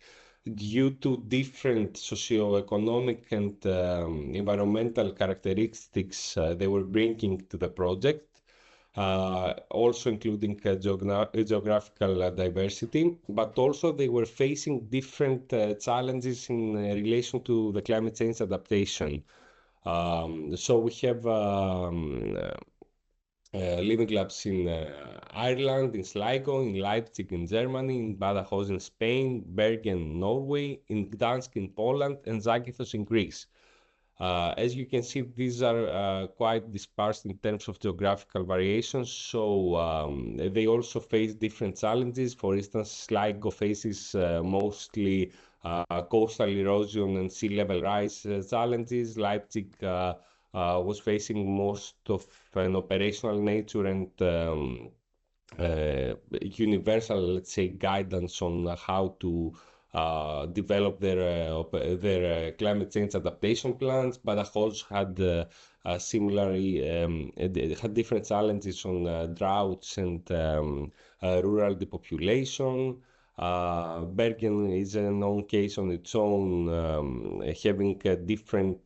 due to different socioeconomic and environmental characteristics they were bringing to the project. Also including geographical diversity, but also they were facing different challenges in relation to the climate change adaptation. So we have living labs in Ireland, in Sligo, in Leipzig in Germany, in Badajoz in Spain, Bergen, Norway, in Gdansk in Poland, and Zakynthos in Greece. As you can see, these are quite dispersed in terms of geographical variations, so they also face different challenges. For instance, Sligo faces mostly coastal erosion and sea level rise challenges. Leipzig was facing most of an operational nature and universal, let's say, guidance on how to develop their climate change adaptation plans. Badajoz had similarly had different challenges on droughts and rural depopulation. Bergen is a known case on its own, having different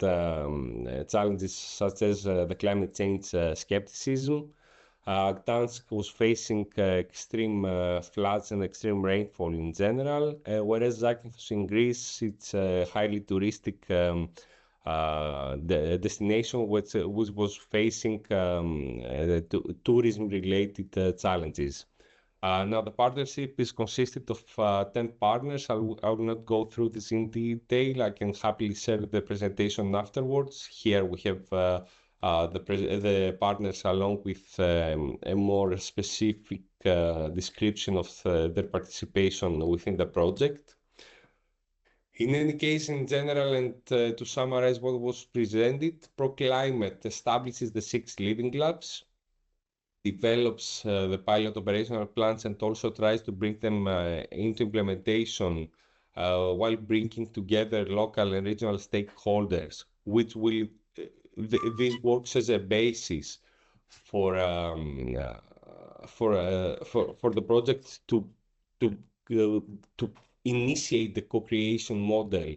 challenges such as the climate change skepticism. Gdansk was facing extreme floods and extreme rainfall in general, whereas Zakynthos in Greece, it's a highly touristic destination which was facing tourism-related challenges. Now, the partnership is consisted of 10 partners. I will not go through this in detail. I can happily share the presentation afterwards. Here we have the partners along with a more specific description of their participation within the project. In any case, in general, and to summarize what was presented, ProClimate establishes the 6 living labs, develops the pilot operational plans, and also tries to bring them into implementation while bringing together local and regional stakeholders, which will this works as a basis for the project to initiate the co-creation model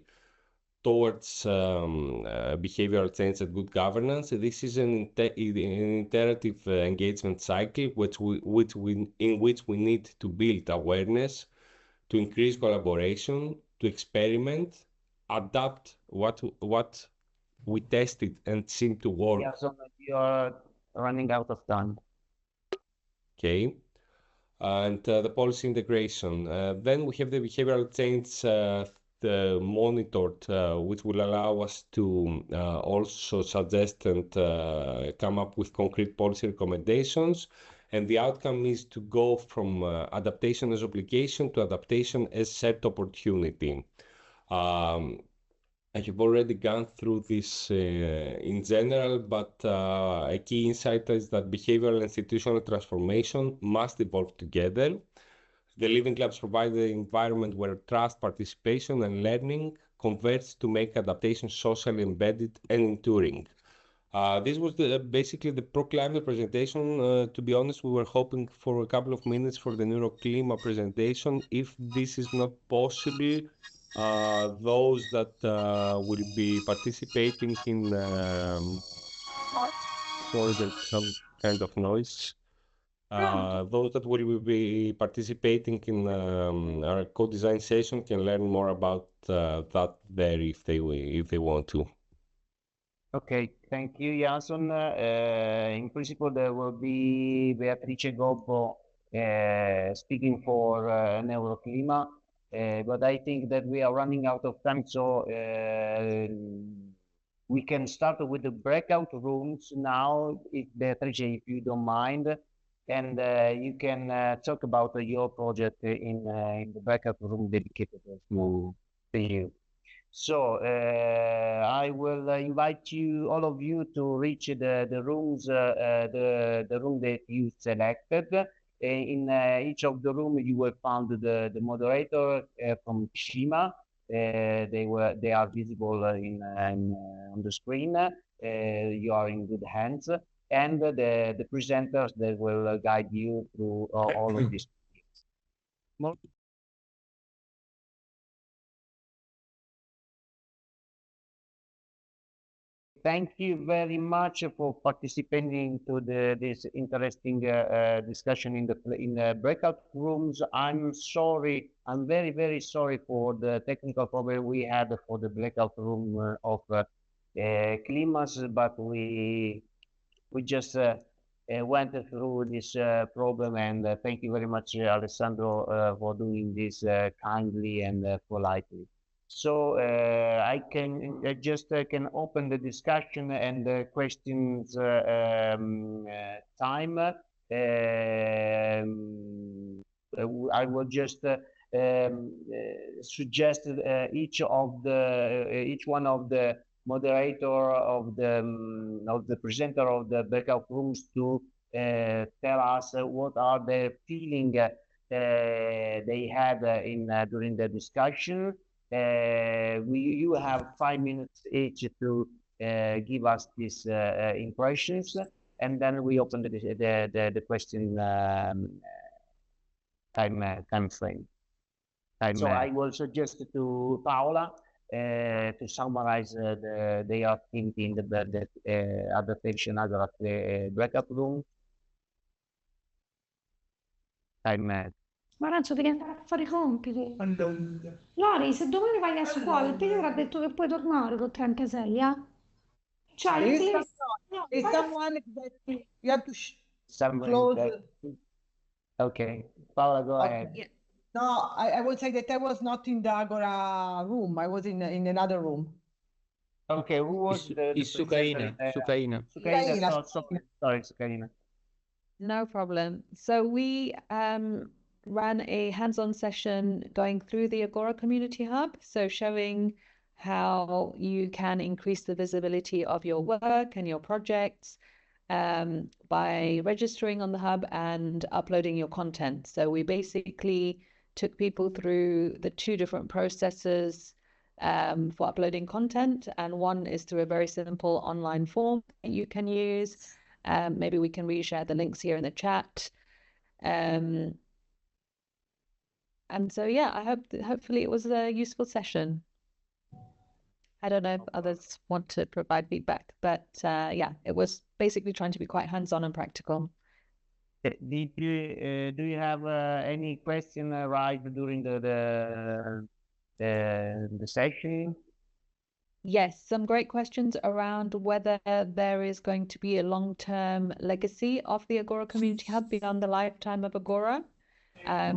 towards behavioral change and good governance. This is an iterative engagement cycle in which we need to build awareness, to increase collaboration, to experiment, adapt what we tested and seem to work. Yeah, so you are running out of time. Okay. And the policy integration. Then we have the behavioral change monitored, which will allow us to also suggest and come up with concrete policy recommendations. And the outcome is to go from adaptation as obligation to adaptation as shared opportunity. I have already gone through this in general, but a key insight is that behavioral and institutional transformation must evolve together. The Living Labs provide the environment where trust, participation, and learning converge to make adaptation socially embedded and enduring. This was basically the pro-climate presentation. To be honest, we were hoping for a couple of minutes for the NEUROCLIMA presentation. If this is not possible, those that will be participating in sorry, there's some kind of noise. Those that will be participating in our co-design session can learn more about that there if they want to. Okay, thank you, Jason. In principle, there will be Beatrice Gobbo speaking for NEUROCLIMA, but I think that we are running out of time, so we can start with the breakout rooms now, Beatrice, if you don't mind, and you can talk about your project in the breakout room dedicated to you. So I will invite you, all of you, to reach the rooms, the room that you selected. In each of the room, you will find the moderator from CLIMA. They are visible on the screen. You are in good hands, and the presenters that will guide you through all of this. Thank you very much for participating to this interesting discussion in the breakout rooms. I'm sorry, I'm very, very sorry for the technical problem we had for the breakout room of CLIMAS, but we just went through this problem, and thank you very much, Alessandro, for doing this kindly and politely. So I can can open the discussion and the questions time. I will just suggest each one of the moderator of the presenter of the breakout rooms to tell us what are the feeling they had during the discussion. You have 5 minutes each to give us these impressions, and then we open the question time frame. So I will suggest to Paola to summarize their activity in the Adaptation AGORA breakout room. Marancio, devi andare a fare i compiti. Lori, se domani vai a scuola, il Pietro ha detto che puoi tornare con 36, eh? Cioè, Is someone that you have to close? Okay, Paola, go ahead. Yeah. No, I will say that I was not in the Agora room. I was in another room. Okay, who was the Sukaina. Sukaina. Sorry, Sukaina. No problem. So we ran a hands-on session going through the Agora Community Hub, so showing how you can increase the visibility of your work and your projects by registering on the hub and uploading your content. So we basically took people through the two different processes for uploading content, and one is through a very simple online form that you can use. Maybe we can reshare the links here in the chat. And so, yeah, hopefully it was a useful session. I don't know if others want to provide feedback, but yeah, it was basically trying to be quite hands-on and practical. Do you have any question right during the session? Yes, some great questions around whether there is going to be a long-term legacy of the Agora Community Hub beyond the lifetime of Agora.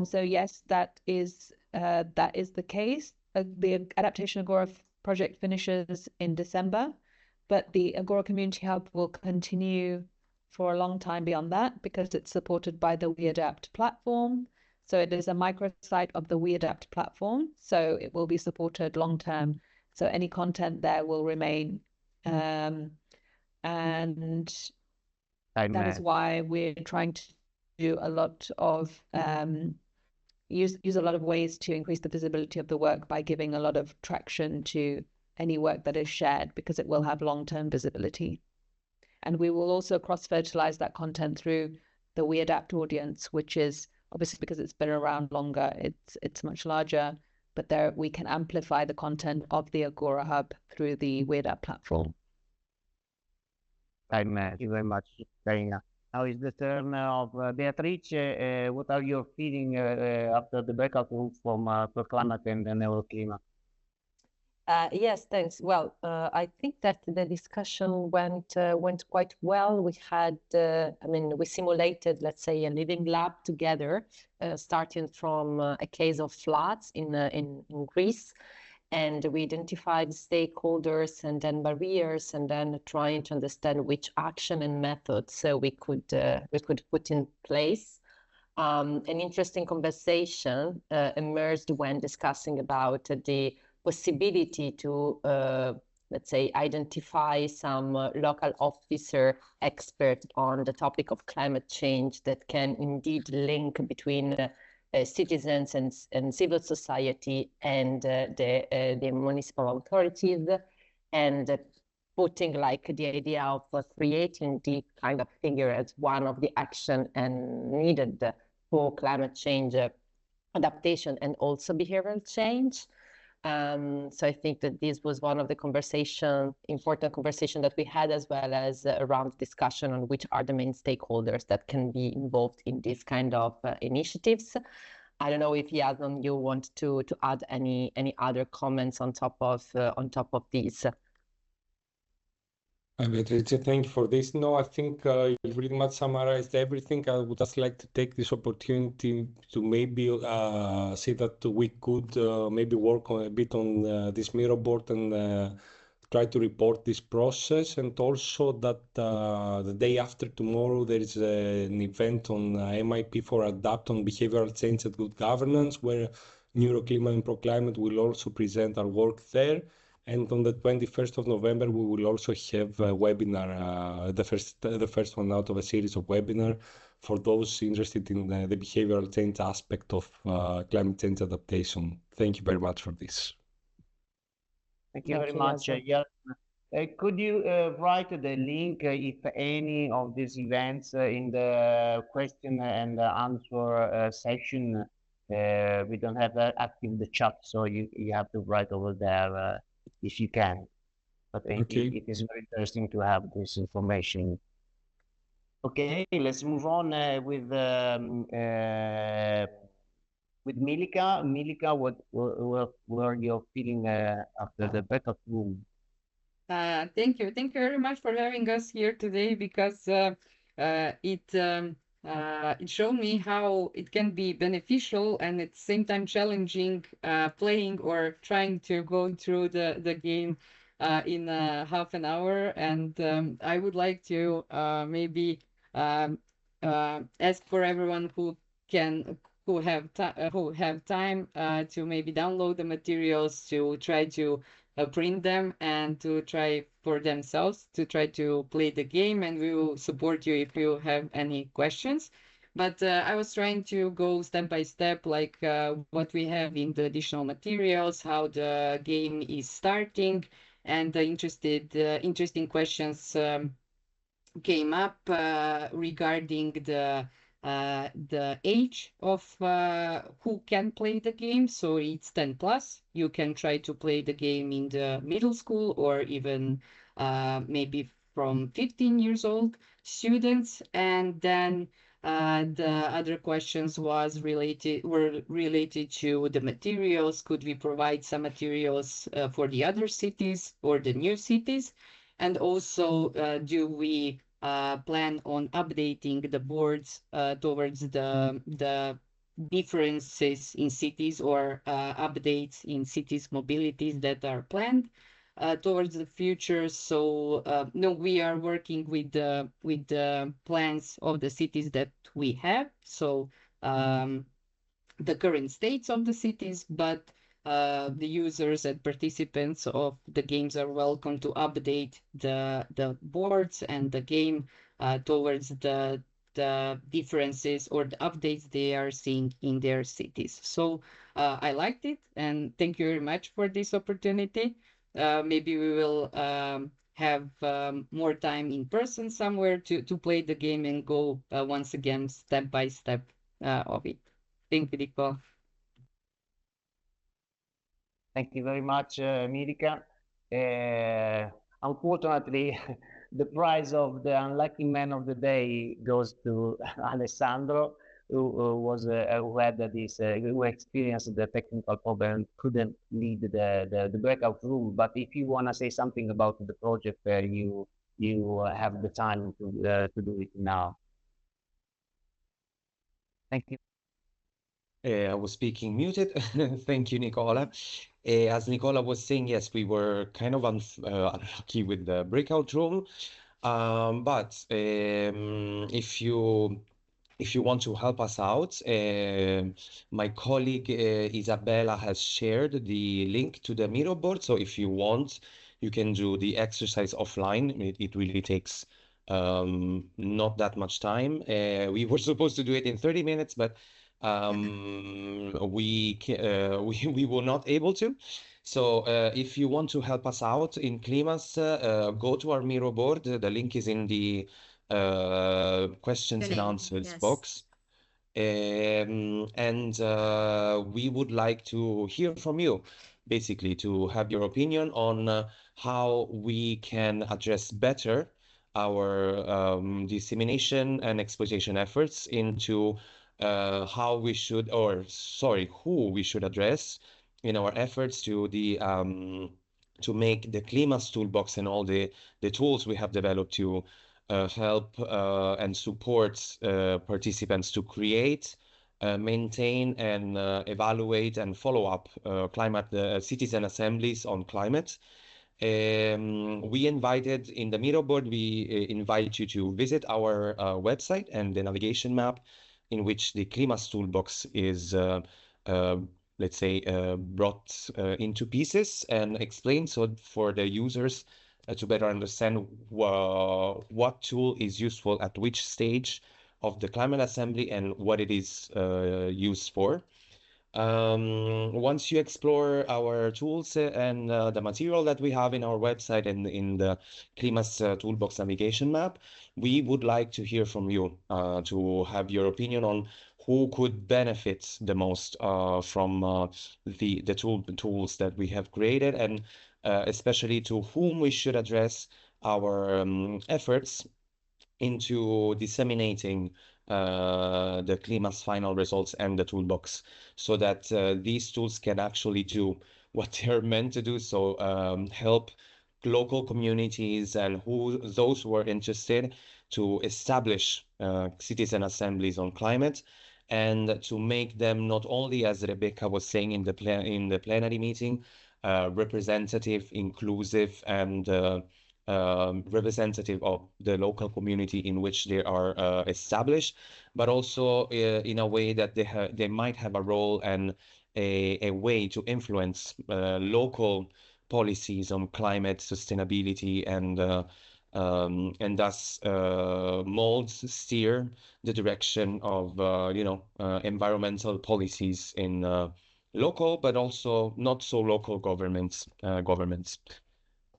So yes, that is the case. The Adaptation Agora project finishes in December, but the Agora Community Hub will continue for a long time beyond that because it's supported by the WeAdapt platform. So it is a microsite of the WeAdapt platform, so it will be supported long term. So any content there will remain, and that is why we're trying to do a lot of use a lot of ways to increase the visibility of the work by giving a lot of traction to any work that is shared, because it will have long-term visibility. And we will also cross-fertilize that content through the WeAdapt audience, which is obviously, because it's been around longer, it's much larger, but there we can amplify the content of the Agora Hub through the WeAdapt platform. Thank you very much, Karina. Now is the turn of Beatrice. What are your feelings after the breakout room from Climate and NEUROCLIMA? Yes, thanks. Well, I think that the discussion went quite well. We had, I mean, we simulated, let's say, a living lab together, starting from a case of floods in Greece, and we identified stakeholders and then barriers, and then trying to understand which action and methods we could put in place. An interesting conversation emerged when discussing about the possibility to, let's say, identify some local officer expert on the topic of climate change that can indeed link between citizens and civil society and the municipal authorities, and putting like the idea of creating the kind of figure as one of the action and needed for climate change adaptation and also behavioral change. So I think that this was one of the important conversation that we had, as well as around discussion on which are the main stakeholders that can be involved in this kind of initiatives. I don't know if Jason, you want to add any other comments on top of these. Beatrice, thank you for this. No, I think you pretty much summarized everything. I would just like to take this opportunity to maybe see that we could maybe work on a bit on this mirror board and try to report this process, and also that the day after tomorrow there is an event on MIP for Adapt on behavioral change and good governance, where NEUROCLIMA and ProClimate will also present our work there. And on the 21st of November, we will also have a webinar, the first one out of a series of webinars for those interested in the behavioral change aspect of climate change adaptation. Thank you very much for this. Thank you very much. Could you write the link, if any, of these events in the question and answer section? We don't have active the chat, so you have to write over there if you can. But it is very interesting to have this information. Okay, let's move on with Milika. Milika, what were your feeling after the breakout room? Thank you very much for having us here today, because it showed me how it can be beneficial and at the same time challenging playing or trying to go through the game in half an hour. And I would like to maybe ask for everyone who have time to maybe download the materials, to try to print them and to try for themselves to try to play the game, and we will support you if you have any questions. But I was trying to go step by step, like what we have in the additional materials, how the game is starting, and the interesting questions came up regarding the the age of who can play the game. So it's 10 plus. You can try to play the game in the middle school or even maybe from 15 years old students. And then the other questions were related to the materials. Could we provide some materials for the other cities or the new cities? And also, do we plan on updating the boards towards the differences in cities or updates in cities mobilities that are planned towards the future? So no, we are working with the plans of the cities that we have. So the current states of the cities, but the users and participants of the games are welcome to update the boards and the game towards the differences or the updates they are seeing in their cities. So I liked it, and thank you very much for this opportunity. Maybe we will have more time in person somewhere to play the game and go once again step by step of it. Thank you, Nico. Thank you very much, Mirika. Unfortunately, the prize of the unlucky man of the day goes to Alessandro, who had this who experienced the technical problem, couldn't lead the breakout room. But if you want to say something about the project, you have the time to do it now. Thank you. I was speaking muted. Thank you, Nicola. As Nicola was saying, yes, we were kind of unlucky with the breakout room. But if you want to help us out, my colleague Isabella has shared the link to the Miro board. So if you want, you can do the exercise offline. It really takes not that much time. We were supposed to do it in 30 minutes, but we were not able to. So if you want to help us out in CLIMAS, go to our Miro board. The link is in the questions and answers box. And we would like to hear from you, basically, to have your opinion on how we can address better our dissemination and exploitation efforts into how we should, or sorry, who we should address in our efforts to make the CLIMAS toolbox and all the tools we have developed to help and support participants to create, maintain, and evaluate and follow up climate citizen assemblies on climate. We invited in the Miro board, we invite you to visit our website and the navigation map in which the CLIMAS toolbox is, let's say, brought into pieces and explained, so for the users to better understand what tool is useful at which stage of the climate assembly and what it is used for. Once you explore our tools and the material that we have in our website and in the CLIMAS toolbox navigation map, we would like to hear from you to have your opinion on who could benefit the most from the tools that we have created, and especially to whom we should address our efforts into disseminating the CLIMAS final results and the toolbox, so that these tools can actually do what they're meant to do. So help local communities and those who are interested to establish citizen assemblies on climate, and to make them not only, as Rebecca was saying in the plenary meeting, representative, inclusive, and representative of the local community in which they are established, but also in a way that they might have a role and a way to influence local policies on climate sustainability, and thus steer the direction of environmental policies in local, but also not so local governments.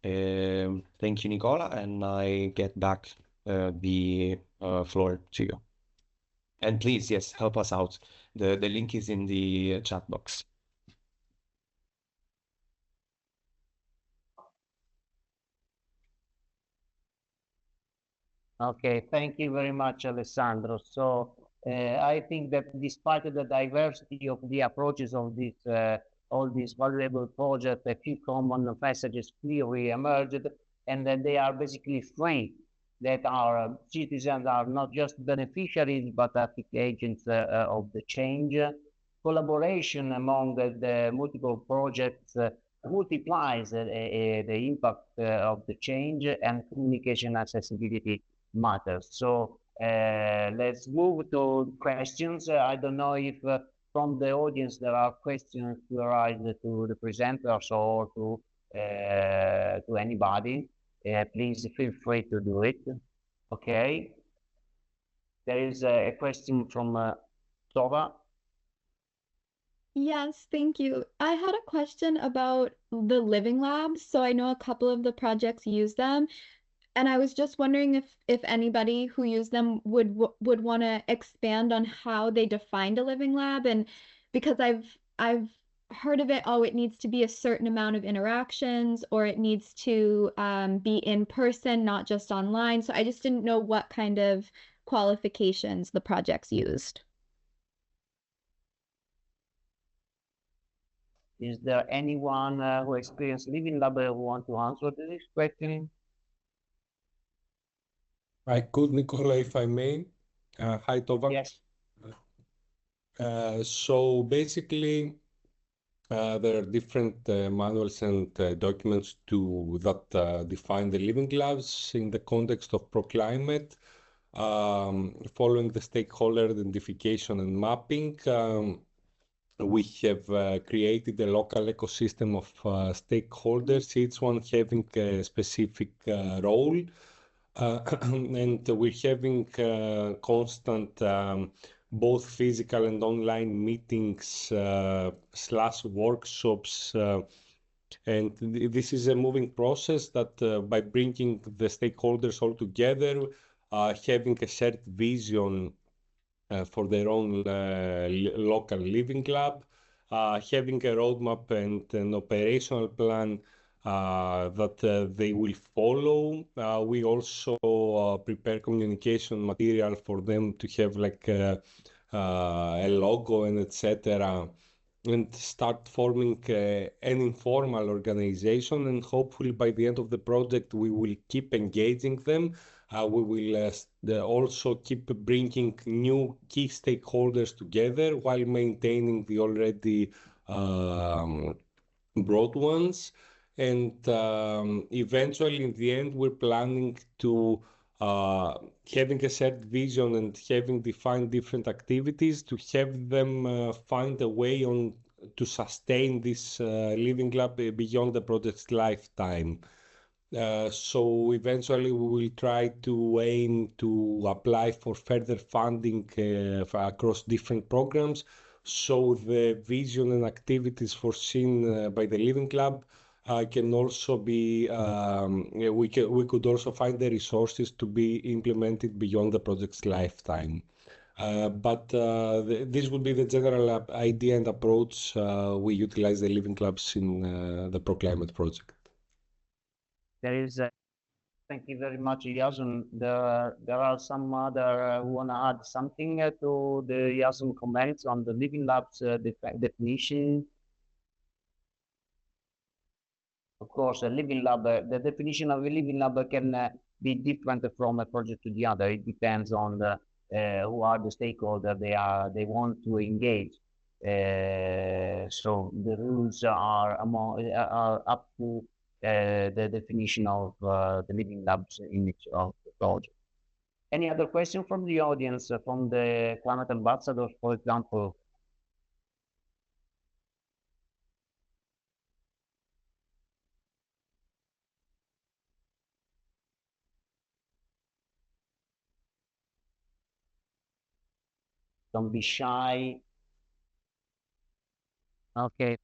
Thank you, Nicola, and I get back the floor to you. And please, yes, help us out. The link is in the chat box. Okay, thank you very much, Alessandro. So I think that despite the diversity of the approaches of this all these valuable projects, a few common messages clearly emerged, and that they are basically three, that our citizens are not just beneficiaries but active agents of the change. Collaboration among the multiple projects multiplies the impact of the change, and communication accessibility matters. So let's move to questions. I don't know if from the audience there are questions to arise to the presenters or to anybody. Please feel free to do it. Okay. There is a question from Tova. Yes, thank you. I had a question about the living labs. So I know a couple of the projects use them, and I was just wondering if anybody who used them would want to expand on how they defined a living lab, and because I've heard of it, oh, it needs to be a certain amount of interactions, or it needs to be in person, not just online. So I just didn't know what kind of qualifications the projects used. Is there anyone who experienced living lab who want to answer this question? I could, Nicola, if I may. Hi, Tova. Yes. So basically, there are different manuals and documents that define the living labs in the context of ProClimate. Following the stakeholder identification and mapping, we have created a local ecosystem of stakeholders, each one having a specific role. And we're having constant both physical and online meetings / workshops. And this is a moving process that by bringing the stakeholders all together, having a shared vision for their own local living lab, having a roadmap and an operational plan that they will follow. We also prepare communication material for them to have like a logo and etc. And start forming an informal organization, and hopefully by the end of the project we will keep engaging them. We will also keep bringing new key stakeholders together while maintaining the already broad ones. And eventually, in the end, we're planning to having a shared vision and having defined different activities to have them find a way to sustain this living lab beyond the project's lifetime. So eventually we will try to aim to apply for further funding across different programs. So the vision and activities foreseen by the Living Lab can also be, we could also find the resources to be implemented beyond the project's lifetime. But this would be the general idea and approach we utilize the Living Labs in the ProClimate project. There is thank you very much, Jason. There are some other who want to add something to the Jason comments on the living labs definition. Of course, a living lab, the definition of a living lab can be different from a project to the other. It depends on who are the stakeholders they want to engage. So the rules are up to the definition of the living labs in each of the project. Any other question from the audience, from the climate ambassadors, for example? Don't be shy. Okay.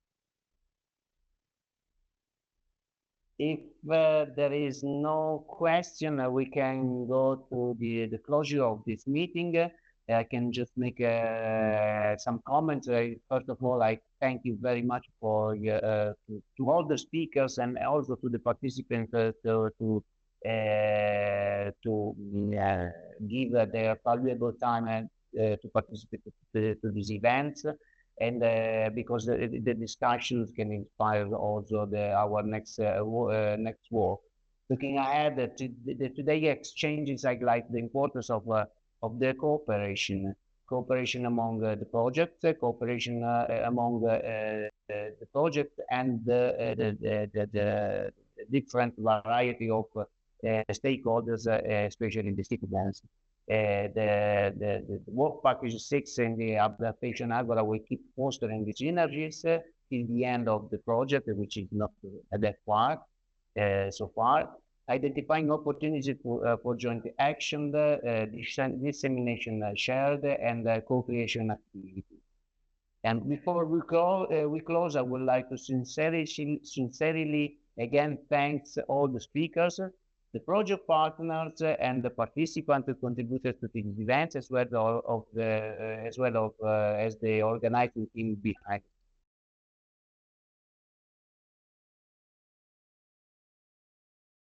If there is no question, we can go to the closure of this meeting. I can just make some comments. First of all, I thank you very much for to all the speakers and also to the participants to give their valuable time and to participate to these events, and because the discussions can inspire also our next work. Looking ahead, today's exchanges highlight the importance of the cooperation among the projects, cooperation among the project and the different variety of stakeholders, especially in the citizens. The work package 6 and the Adaptation Agora will keep fostering the synergies till the end of the project, which is not that far so far, identifying opportunities for joint action, dissemination shared, and co-creation activity. And before we close, I would like to sincerely again thanks all the speakers, the project partners, and the participants who contributed to these events, as well as the organizing team behind.